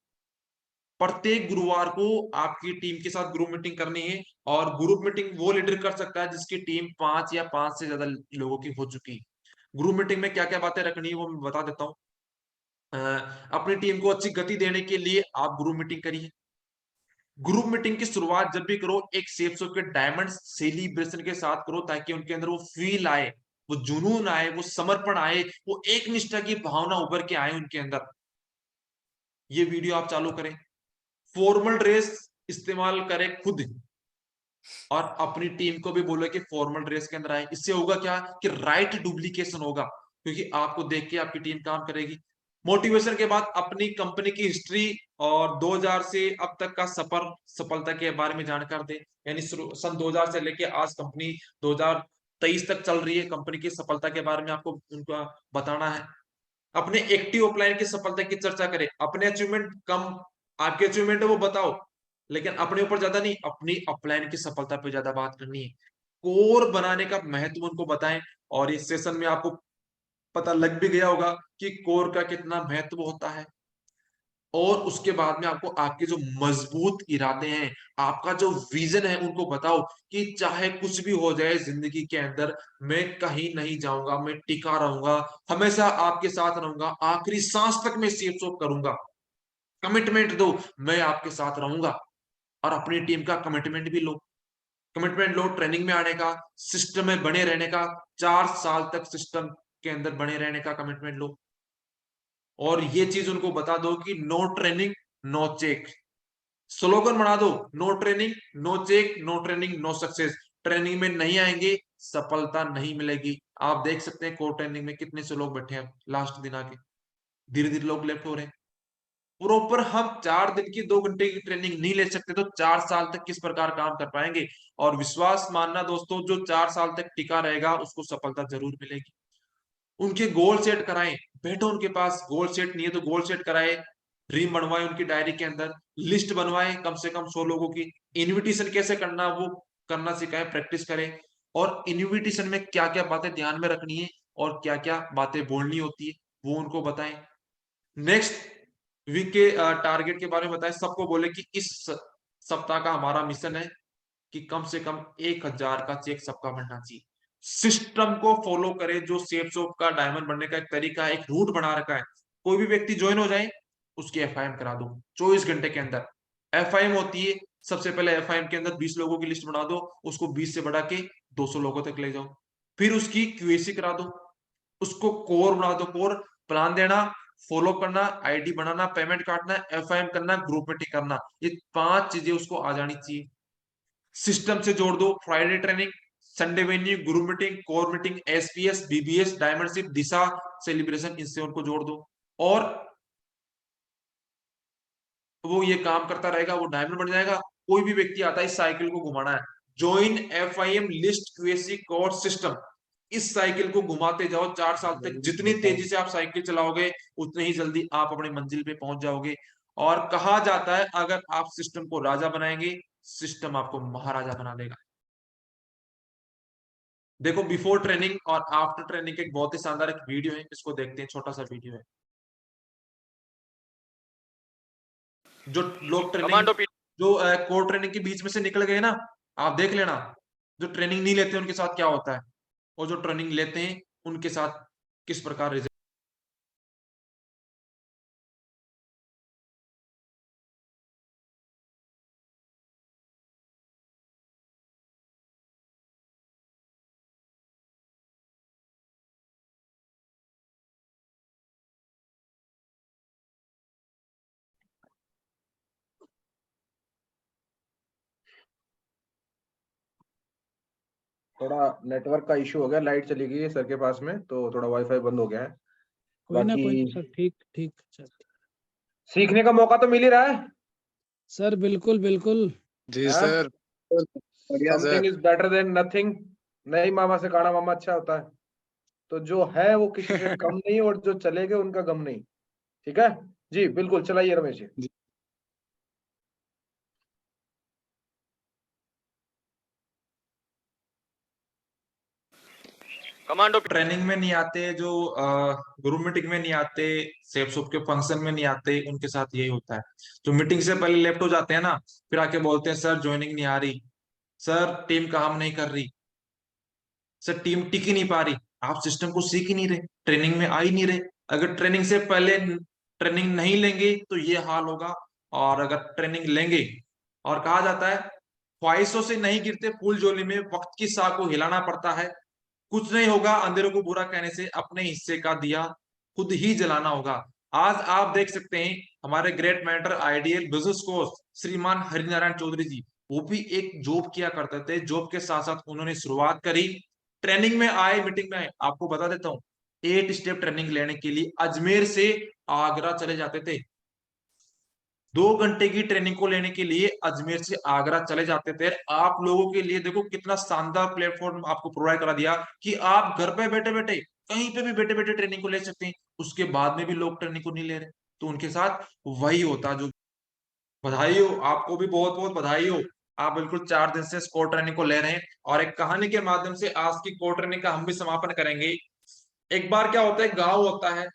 प्रत्येक गुरुवार को आपकी टीम के साथ ग्रुप मीटिंग करनी है। और ग्रुप मीटिंग वो लीडर कर सकता है जिसकी टीम 5 या 5 से ज्यादा लोगों की हो चुकी है। ग्रुप मीटिंग में क्या क्या बातें रखनी है वो मैं बता देता हूँ। अपनी टीम को अच्छी गति देने के लिए आप ग्रुप मीटिंग करिए। ग्रुप मीटिंग की शुरुआत जब भी करो, एक सेफ के डायमंड सेलिब्रेशन के साथ करो, ताकि उनके अंदर वो फील आए, वो जुनून आए, वो समर्पण आए, वो एक निष्ठा की भावना उभर के आए उनके अंदर। ये वीडियो आप चालू करें, फॉर्मल ड्रेस इस्तेमाल करें खुद, और अपनी टीम को भी बोलो कि फॉर्मल ड्रेस के अंदर आए। इससे होगा क्या कि राइट डुप्लीकेशन होगा, क्योंकि आपको देख के आपकी टीम काम करेगी। मोटिवेशन के बाद अपनी कंपनी की हिस्ट्री और 2000 से अब तक का सफर सफलता के बारे में जानकारी दे। यानी सन 2000 से लेके आज कंपनी 2023 तक चल रही है, कंपनी की सफलता के बारे में आपको उनका बताना है। अपने एक्टिव अपलाइन की सफलता की चर्चा करें। अपने अचीवमेंट कम, आपके अचीवमेंट है वो बताओ, लेकिन अपने ऊपर ज्यादा नहीं, अपनी अपलाइन की सफलता पे ज्यादा बात करनी है। कोर बनाने का महत्व उनको बताएं। और इस सेशन में आपको पता लग भी गया होगा कि कोर का कितना महत्व होता है। और उसके बाद में आपको आपके जो मजबूत इरादे हैं, आपका जो विजन है, उनको बताओ कि चाहे कुछ भी हो जाए जिंदगी के अंदर, मैं कहीं नहीं जाऊंगा, मैं टिका रहूंगा, हमेशा आपके साथ रहूंगा, आखिरी सांस तक मैं सेफ शॉप करूंगा। कमिटमेंट दो, मैं आपके साथ रहूंगा। और अपनी टीम का कमिटमेंट भी लो, कमिटमेंट लो ट्रेनिंग में आने का, सिस्टम में बने रहने का, 4 साल तक सिस्टम के अंदर बने रहने का कमिटमेंट लो। और ये चीज उनको बता दो कि no training no check. Slogan बना दो, no training no check, no training no success. Training में नहीं आएंगे, सफलता नहीं मिलेगी। आप देख सकते हैं कोर ट्रेनिंग में कितने से लोग बैठे हैं लास्ट दिन आके, धीरे धीरे लोग लेफ्ट हो रहे हैं। प्रॉपर हम 4 दिन की 2 घंटे की ट्रेनिंग नहीं ले सकते, तो 4 साल तक किस प्रकार काम कर पाएंगे। और विश्वास मानना दोस्तों, जो 4 साल तक टिका रहेगा उसको सफलता जरूर मिलेगी। उनके गोल सेट कराएं, बैठो उनके पास, गोल सेट नहीं है तो गोल सेट कराए, ड्रीम बनवाए उनकी डायरी के अंदर, लिस्ट बनवाए कम से कम 100 लोगों की। इनविटेशन कैसे करना वो करना सिखाएं, प्रैक्टिस करें। और इनविटेशन में क्या क्या बातें ध्यान में रखनी है और क्या क्या बातें बोलनी होती है वो उनको बताएं। नेक्स्ट वीक के टारगेट के बारे में बताएं, सबको बोले कि इस सप्ताह का हमारा मिशन है कि कम से कम 1000 का चेक सबका बनना चाहिए। सिस्टम को फॉलो करें, जो सेफ शॉप का डायमंड बनने का एक तरीका है, एक रूट बना रखा है। कोई भी व्यक्ति ज्वाइन हो जाए, उसकी एफआईएम करा दो 24 घंटे के अंदर। एफआईएम होती है, सबसे पहले एफआईएम के अंदर 20 लोगों की लिस्ट बना दो, उसको 20 से बढ़ा के 200 लोगों तक ले जाओ। फिर उसकी क्यूएसी करा दो, उसको कोर बना दो। कोर प्लान देना, फॉलो करना, आईडी बनाना, पेमेंट काटना, एफआईएम करना, ग्रुप मीटिंग करना, ये 5 चीजें उसको आ जानी चाहिए। सिस्टम से जोड़ दो, Friday training, Sunday venue, group meeting, core meeting, SPS, BBS, diamondship, Disha celebration, इनसे उनको जोड़ दो। और वो ये काम करता रहेगा, वो डायमंड बन जाएगा। कोई भी व्यक्ति आता है, इस साइकिल को घुमाना है, join FIM list QAC code system, इस साइकिल को घुमाते जाओ 4 साल तक। जितनी तेजी से आप साइकिल चलाओगे उतनी ही जल्दी आप अपनी मंजिल पे पहुंच जाओगे। और कहा जाता है अगर आप सिस्टम को राजा बनाएंगे, सिस्टम आपको महाराजा बना देगा। देखो, बिफोर ट्रेनिंग और आफ्टर ट्रेनिंग का एक बहुत ही शानदार एक वीडियो है, इसको देखते हैं। छोटा सा वीडियो है, जो लोग ट्रेनिंग, जो कोर ट्रेनिंग के बीच में से निकल गए ना, आप देख लेना, जो ट्रेनिंग नहीं लेते उनके साथ क्या होता है, और जो ट्रेनिंग लेते हैं उनके साथ किस प्रकार रिजल्ट। थोड़ा नेटवर्क का इशू हो गया, लाइट चली गई है सर के पास में, तो थोड़ा वाईफाई बंद हो गया है। कोई ना बाकी सर, ठीक ठीक सर। सीखने का मौका तो मिल ही रहा है सर बिल्कुल बिल्कुल। जी सर, बढ़िया something sir. Is better than nothing. नहीं मामा से काना मामा अच्छा होता है। तो जो है वो किसी से कम नहीं, और जो चले गए उनका गम नहीं। ठीक है जी, बिल्कुल चलाइए रमेश जी। कमांडो ट्रेनिंग में नहीं आते, जो ग्रुप मीटिंग में नहीं आते, सेफ सूप के फंक्शन में नहीं आते, उनके साथ यही होता है। जो मीटिंग से पहले लेफ्ट हो जाते हैं ना, फिर आके बोलते हैं सर ज्वाइनिंग नहीं आ रही, सर टीम काम नहीं कर रही, सर टीम टिक ही नहीं पा रही। आप सिस्टम को सीख ही नहीं रहे, ट्रेनिंग में आ ही नहीं रहे। अगर ट्रेनिंग से पहले ट्रेनिंग नहीं लेंगे तो ये हाल होगा, और अगर ट्रेनिंग लेंगे, और कहा जाता है ख्वाहिशों से नहीं गिरते फूल झोली में, वक्त की साख को हिलाना पड़ता है। कुछ नहीं होगा अंधेरों को बुरा कहने से, अपने हिस्से का दिया खुद ही जलाना होगा। आज आप देख सकते हैं हमारे great mentor ideal business coach श्रीमान हरिनारायण चौधरी जी, वो भी एक जॉब किया करते थे। जॉब के साथ साथ उन्होंने शुरुआत करी, ट्रेनिंग में आए, मीटिंग में आए। आपको बता देता हूँ, 8 स्टेप ट्रेनिंग लेने के लिए अजमेर से आगरा चले जाते थे। 2 घंटे की ट्रेनिंग को लेने के लिए अजमेर से आगरा चले जाते थे। आप लोगों के लिए देखो कितना शानदार प्लेटफॉर्म आपको प्रोवाइड करा दिया कि आप घर पे बैठे बैठे, कहीं पे भी बैठे बैठे ट्रेनिंग को ले सकते हैं। उसके बाद में भी लोग ट्रेनिंग को नहीं ले रहे, तो उनके साथ वही होता। जो बधाई हो, आपको भी बहुत बहुत बधाई हो। आप बिल्कुल 4 दिन से कोर ट्रेनिंग को ले रहे हैं, और एक कहानी के माध्यम से आज की कोर ट्रेनिंग का हम भी समापन करेंगे। एक बार क्या होता है, गांव होता है,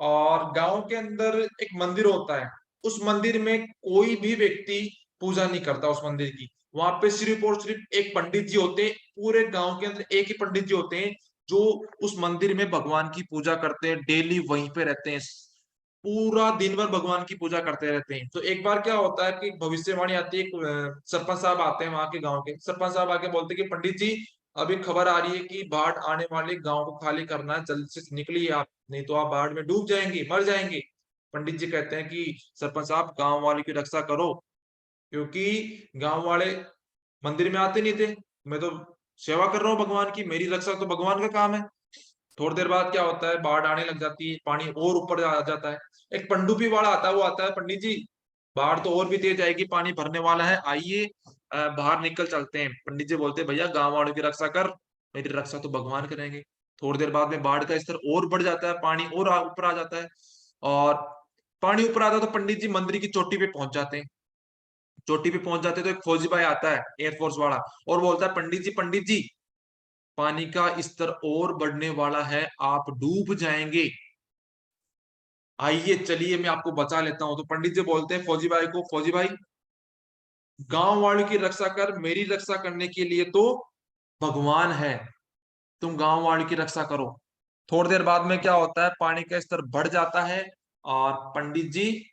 और गांव के अंदर एक मंदिर होता है। उस मंदिर में कोई भी व्यक्ति पूजा नहीं करता उस मंदिर की। वहां पे सिर्फ और सिर्फ एक पंडित जी होते हैं। पूरे गांव के अंदर एक ही पंडित जी होते हैं जो उस मंदिर में भगवान की पूजा करते हैं, डेली वहीं पे रहते हैं, पूरा दिन भर भगवान की पूजा करते रहते हैं। तो एक बार क्या होता है कि भविष्यवाणी आती है, सरपंच साहब आते हैं, वहां के गांव के सरपंच साहब आके बोलते हैं कि पंडित जी, अभी खबर आ रही है कि बाढ़ आने वाली, गांव को खाली करना है, जल्द से निकलिए आप, नहीं तो आप बाढ़ में डूब जाएंगे, मर जाएंगे। पंडित जी कहते हैं कि सरपंच साहब गांव वाले की रक्षा करो, क्योंकि गांव वाले मंदिर में आते नहीं थे, मैं तो सेवा कर रहा हूँ भगवान की, मेरी रक्षा तो भगवान का काम है। थोड़ी देर बाद क्या होता है, बाढ़ आने लग जाती है, पानी और ऊपर आ जाता है। एक पनडुब्बी वाला आता है, वो आता है, पंडित जी बाढ़ तो और भी तेज आएगी, पानी भरने वाला है, आइए बाहर निकल चलते हैं। पंडित जी बोलते हैं भैया गांव वालों की रक्षा कर, मेरी रक्षा तो भगवान करेंगे। थोड़ी देर बाद में बाढ़ का स्तर और बढ़ जाता है, पानी और ऊपर आ जाता है, और पानी ऊपर आता है तो पंडित जी मंदिर की चोटी पे पहुंच जाते हैं। चोटी पे पहुंच जाते हैं तो एक फौजी भाई आता है, एयरफोर्स वाला, और बोलता है पंडित जी पानी का स्तर और बढ़ने वाला है, आप डूब जाएंगे, आइए चलिए मैं आपको बचा लेता हूं। तो पंडित जी बोलते हैं फौजी भाई को, फौजी भाई गांव वालों की रक्षा कर, मेरी रक्षा करने के लिए तो भगवान है, तुम गांव वालों की रक्षा करो। थोड़ी देर बाद में क्या होता है, पानी का स्तर बढ़ जाता है, और पंडित जी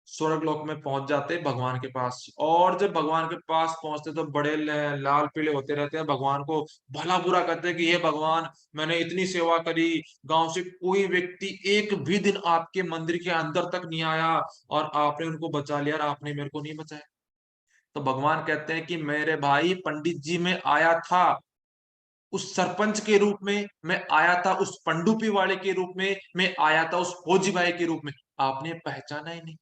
स्वर्ग लोक में पहुंच जाते भगवान के पास। और जब भगवान के पास पहुंचते तो बड़े लाल पीले होते रहते हैं, भगवान को भला बुरा कहते हैं कि हे भगवान, मैंने इतनी सेवा करी, गांव से कोई व्यक्ति एक भी दिन आपके मंदिर के अंदर तक नहीं आया, और आपने उनको बचा लिया और आपने मेरे को नहीं बचाया। तो भगवान कहते हैं कि मेरे भाई पंडित जी में आया था उस सरपंच के रूप में, मैं आया था उस पंडुपी वाले के रूप में, मैं आया था उस फौजी भाई के रूप में, आपने पहचाना ही नहीं।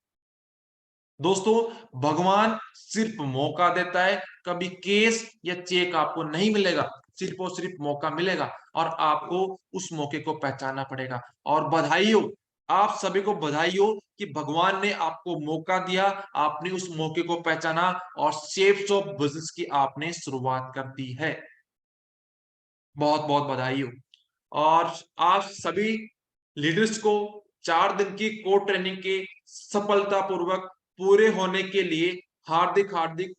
दोस्तों भगवान सिर्फ मौका देता है, कभी केस या चेक आपको नहीं मिलेगा, सिर्फ और सिर्फ मौका मिलेगा और आपको उस मौके को पहचानना पड़ेगा। और बधाई हो, आप सभी को बधाई हो कि भगवान ने आपको मौका दिया, आपने उस मौके को पहचाना और शेप्स ऑफ बिजनेस की आपने शुरुआत कर दी है। बहुत बहुत बधाई हो। और आप सभी लीडर्स को 4 दिन की कोर ट्रेनिंग के सफलतापूर्वक पूरे होने के लिए हार्दिक हार्दिक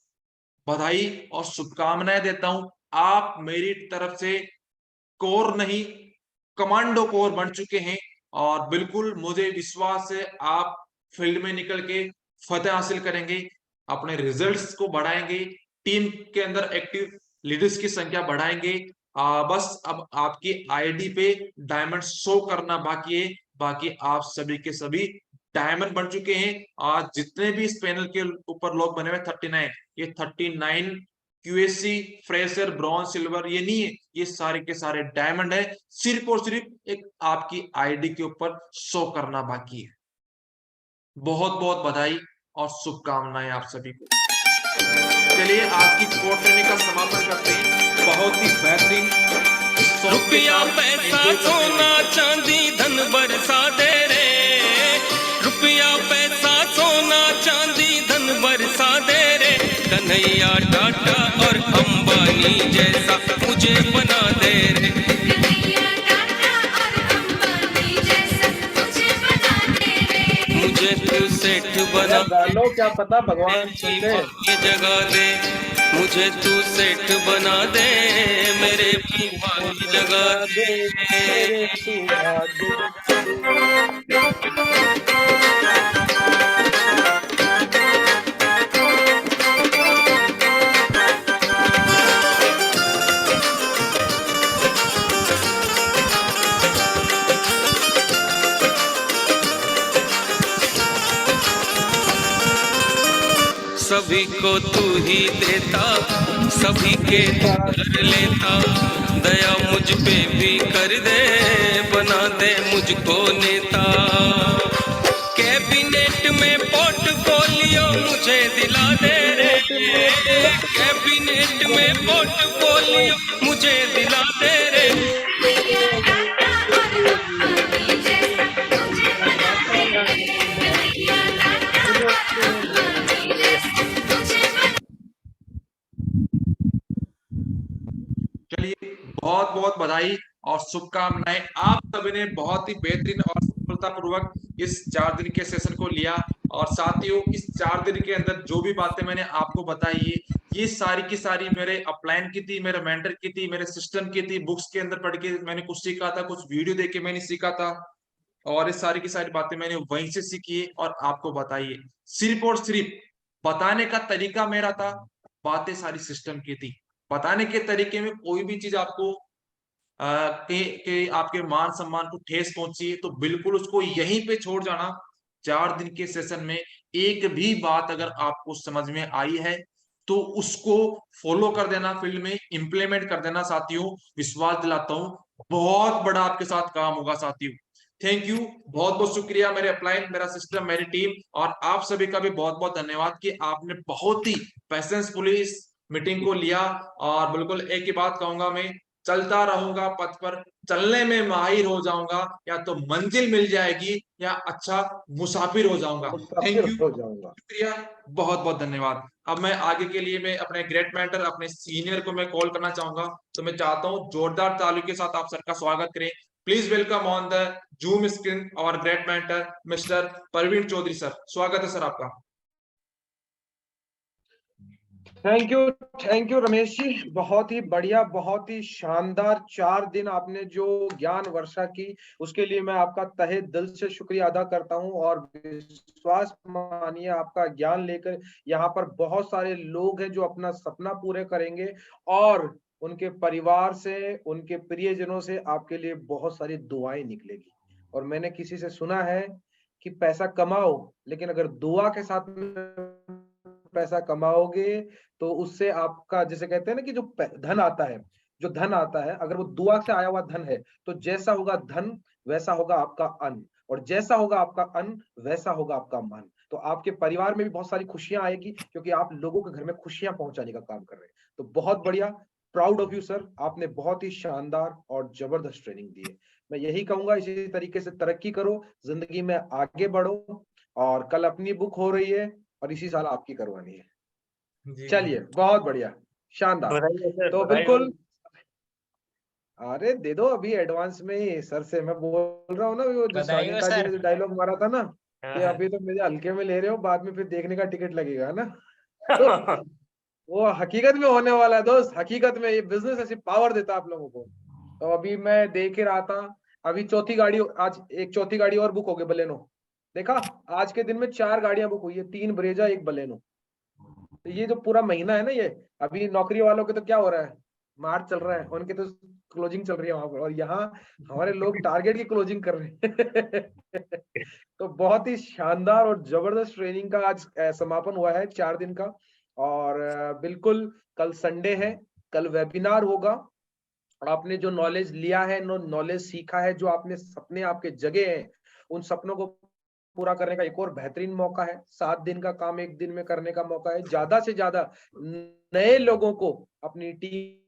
बधाई और शुभकामनाएं देता हूं। आप मेरी तरफ से कोर नहीं, कमांडो कोर बन चुके हैं और बिल्कुल मुझे विश्वास है आप फील्ड में निकल के फतेह हासिल करेंगे, अपने रिजल्ट्स को बढ़ाएंगे, टीम के अंदर एक्टिव लीडर्स की संख्या बढ़ाएंगे। बस अब आपकी आईडी पे डायमंड शो करना बाकी है, बाकी आप सभी के सभी डायमंड बन चुके हैं। आज जितने भी इस पैनल के ऊपर लोग बने हुए 39, ये 39 क्यूएससी फ्रेशर ब्रॉन्ज सिल्वर ये नहीं है, ये सारे के सारे डायमंड है, सिर्फ और सिर्फ एक आपकी आईडी के ऊपर शो करना बाकी है। बहुत बहुत बधाई और शुभकामनाएं आप सभी को। चलिए आज की कोर ट्रेनिंग का समापन करते हैं। बहुत ही बेहतरीन रुपया पैसा सोना चांदी धन बरसा दे रे, रुपया पैसा सोना चांदी धन बरसा दे रे, कन्हैया टाटा और अंबानी जैसा मुझे बना दे रे, कन्हैया टाटा और अंबानी जैसा मुझे बना दे रे, मुझे तू सेठ बना गालो क्या पता भगवान सुन ले। ये जगह दे, मुझे तू सेठ बना दे, मेरे पीवा की जगह दे। सभी को तू ही देता, सभी के कर लेता, दया मुझ पे भी कर दे, बना दे मुझको नेता, कैबिनेट में पोर्टफोलियो मुझे दिला दे रे, कैबिनेट में पोर्टफोलियो मुझे दिला दे रे, कन्हैया टाटा और अंबानी जैसा मुझे बना दे रे, कन्हैया टाटा और अंबानी जैसा मुझे बना। चलिए बहुत बहुत बधाई और शुभकामनाएं। आप सभी ने बहुत ही बेहतरीन और सफलतापूर्वक इस 4 दिन के सेशन को लिया और साथियों इस 4 दिन के अंदर जो भी बातें मैंने आपको बताई है ये सारी की सारी मेरे अपलाइन की थी, मेरे मेंटर की थी, मेरे सिस्टम की थी, बुक्स के अंदर पढ़ के मैंने कुछ सीखा था, कुछ वीडियो देख के मैंने सीखा था और इस सारी की सारी बातें मैंने वहीं से सीखी है और आपको बताई है। सिर्फ और सिर्फ बताने का तरीका मेरा था, बातें सारी सिस्टम की थी। बताने के तरीके में कोई भी चीज आपको के आपके मान सम्मान को ठेस पहुंची है तो बिल्कुल उसको यहीं पे छोड़ जाना। 4 दिन के सेशन में एक भी बात अगर आपको समझ में आई है तो उसको फॉलो कर देना, फील्ड में इंप्लीमेंट कर देना साथियों। विश्वास दिलाता हूं बहुत बड़ा आपके साथ काम होगा साथियों। थैंक यू, बहुत बहुत शुक्रिया मेरे अपलाइन, मेरा सिस्टम, मेरी टीम और आप सभी का भी बहुत बहुत धन्यवाद कि आपने बहुत ही पेशेंसफुली इस मीटिंग को लिया। और बिल्कुल एक ही बात कहूंगा, मैं चलता रहूंगा पथ पर, चलने में माहिर हो जाऊंगा, या तो मंजिल मिल जाएगी या अच्छा मुसाफिर हो जाऊंगा। थैंक यू, हो जाऊंगा। शुक्रिया, बहुत बहुत धन्यवाद। अब मैं आगे के लिए मैं अपने ग्रेट मेंटर, अपने सीनियर को मैं कॉल करना चाहूंगा, तो मैं चाहता हूं जोरदार तालियों के साथ आप सबका स्वागत करें। Please welcome on the zoom screen our great mentor mister Parveen Chaudhary sir. स्वागत है सर आपका। थैंक यू रमेश जी, बहुत ही बढ़िया, बहुत ही शानदार 4 दिन आपने जो ज्ञान वर्षा की उसके लिए मैं आपका तहे दिल से शुक्रिया अदा करता हूं। और विश्वास मानिए आपका ज्ञान लेकर यहाँ पर बहुत सारे लोग हैं जो अपना सपना पूरे करेंगे और उनके परिवार से, उनके प्रियजनों से आपके लिए बहुत सारी दुआएं निकलेगी। और मैंने किसी से सुना है कि पैसा कमाओ लेकिन अगर दुआ के साथ में पैसा कमाओगे तो उससे आपका, जैसे कहते हैं ना कि जो धन आता है, जो धन आता है अगर वो दुआ से आया हुआ धन है तो जैसा होगा धन वैसा होगा आपका अन्न, और जैसा होगा आपका अन्न वैसा होगा आपका मन। तो आपके परिवार में भी बहुत सारी खुशियां आएगी, क्योंकि आप लोगों के घर में खुशियां पहुंचाने का काम कर रहे हैं। तो बहुत बढ़िया, प्राउड ऑफ यू सर, आपने बहुत ही शानदार और जबरदस्त ट्रेनिंग दी है। मैं यही कहूंगा, इसी तरीके से तरक्की करो, जिंदगी में आगे बढ़ो, और कल अपनी बुक हो रही है और इसी साल आपकी करवानी है। जी चलिए, बहुत बढ़िया, शानदार। बधाई हो सर, तो बधाई हो। बिल्कुल, अरे दे दो अभी एडवांस में ही सर से। मैं बोल रहा हूँ ना, वो जो बधाई हो सानिका जी सर। ने जो डायलॉग मारा था ना, हाँ, कि हाँ। अभी तो मेरे हल्के में ले रहे हो, बाद में फिर देखने का टिकट लगेगा, है ना। तो वो हकीकत में होने वाला है दोस्त, हकीकत में ये बिजनेस ऐसी पावर देता है आप लोगों को। तो अभी मैं देख ही रहा था, अभी चौथी गाड़ी, आज एक चौथी गाड़ी और बुक हो गई, बलेनो। देखा, आज के दिन में 4 गाड़ियां बुक हुई है, 3 ब्रेजा, 1 बलेनो। तो ये जो पूरा महीना है ना, ये अभी नौकरी वालों के तो क्या हो रहा है, मार्च चल रहा है, उनके तो क्लोजिंग चल रही है वहां पर, और यहाँ हमारे लोग टारगेट की क्लोजिंग कर रहे हैं। तो बहुत ही शानदार और जबरदस्त ट्रेनिंग का आज समापन हुआ है 4 दिन का। और बिल्कुल कल संडे है, कल वेबिनार होगा। आपने जो नॉलेज लिया है, नॉलेज सीखा है, जो आपने सपने आपके जगे हैं, उन सपनों को पूरा करने का एक और बेहतरीन मौका है। 7 दिन का काम 1 दिन में करने का मौका है। ज्यादा से ज्यादा नए लोगों को अपनी टीम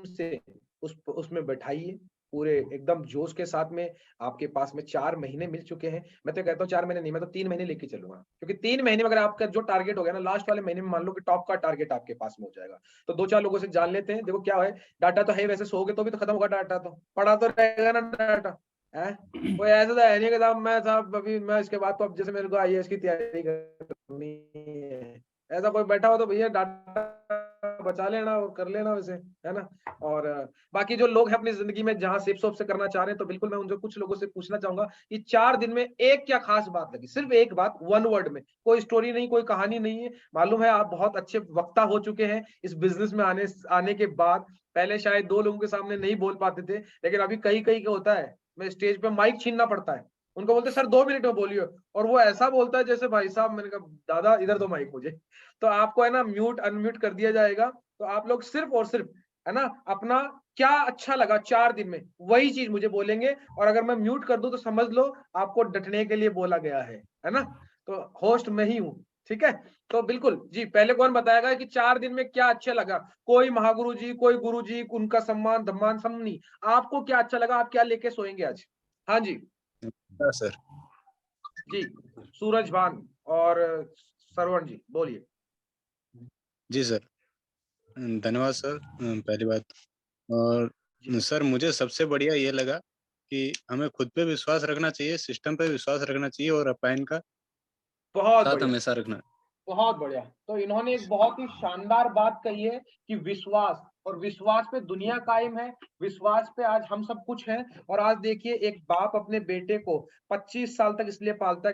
से उसमें बैठाइए, पूरे एकदम जोश के साथ में। आपके पास में 4 महीने मिल चुके हैं। मैं तो कहता हूँ 4 महीने नहीं, मैं तो 3 महीने लेके चलूंगा, क्योंकि 3 महीने में अगर आपका जो टारगेट हो गया ना, लास्ट वाले महीने में मान लो कि टॉप का टारगेट आपके पास में हो जाएगा, तो 2-4 लोगों से जान लेते हैं। देखो क्या है, डाटा तो है वैसे, सोओगे तो भी तो खत्म होगा डाटा, तो पड़ा तो रहेगा ना डाटा है। कोई ऐसा तो है नहीं कि साहब मैं साहब अभी मैं इसके बाद तो अब जैसे मेरे को आईएएस की तैयारी करनी है, ऐसा कोई बैठा हो तो भैया डाटा बचा लेना और कर लेना वैसे, है ना। और बाकी जो लोग हैं अपनी जिंदगी में जहां सेप सोप से करना चाह रहे हैं, तो बिल्कुल मैं उनसे कुछ लोगों से पूछना चाहूंगा कि 4 दिन में एक क्या खास बात लगी, सिर्फ एक बात, 1 वर्ड में, कोई स्टोरी नहीं, कोई कहानी नहीं है। मालूम है आप बहुत अच्छे वक्ता हो चुके हैं इस बिजनेस में आने के बाद। पहले शायद 2 लोगों के सामने नहीं बोल पाते थे, लेकिन अभी कहीं कहीं क्या होता है, मैं स्टेज पे माइक छीनना पड़ता है, उनको बोलते सर 2 मिनट में बोलिए, और वो ऐसा बोलता है जैसे भाई साहब, मैंने कहा दादा इधर दो माइक मुझे। तो आपको है ना म्यूट अनम्यूट कर दिया जाएगा, तो आप लोग सिर्फ और सिर्फ है ना अपना क्या अच्छा लगा 4 दिन में वही चीज मुझे बोलेंगे, और अगर मैं म्यूट कर दूं तो समझ लो आपको डटने के लिए बोला गया है ना। तो होस्ट मैं ही हूँ, ठीक है। तो बिल्कुल जी, पहले कौन बताएगा कि 4 दिन में क्या अच्छा लगा, कोई महागुरु जी, कोई गुरु जी, उनका सम्मान धम्मान सब नहीं, आपको क्या अच्छा लगा, आप क्या लेके सोएंगे आज। हाँ जी हाँ सर। जी, सूरज भान और श्रवण जी बोलिए। जी सर, धन्यवाद सर। पहली बात, और जी सर मुझे सबसे बढ़िया ये लगा कि हमें खुद पे विश्वास रखना चाहिए, सिस्टम पे विश्वास रखना चाहिए, और अपाइन का बहुत साथ बढ़िया, हमेशा रखना। बहुत बढ़िया। तो इन्होंने एक बहुत ही शानदार बात कही है कि विश्वास, और विश्वास पे दुनिया कायम है, विश्वास पे आज हम सब कुछ हैं। और आज देखिए, एक बाप अपने बेटे को 25 साल तक इसलिए पालता है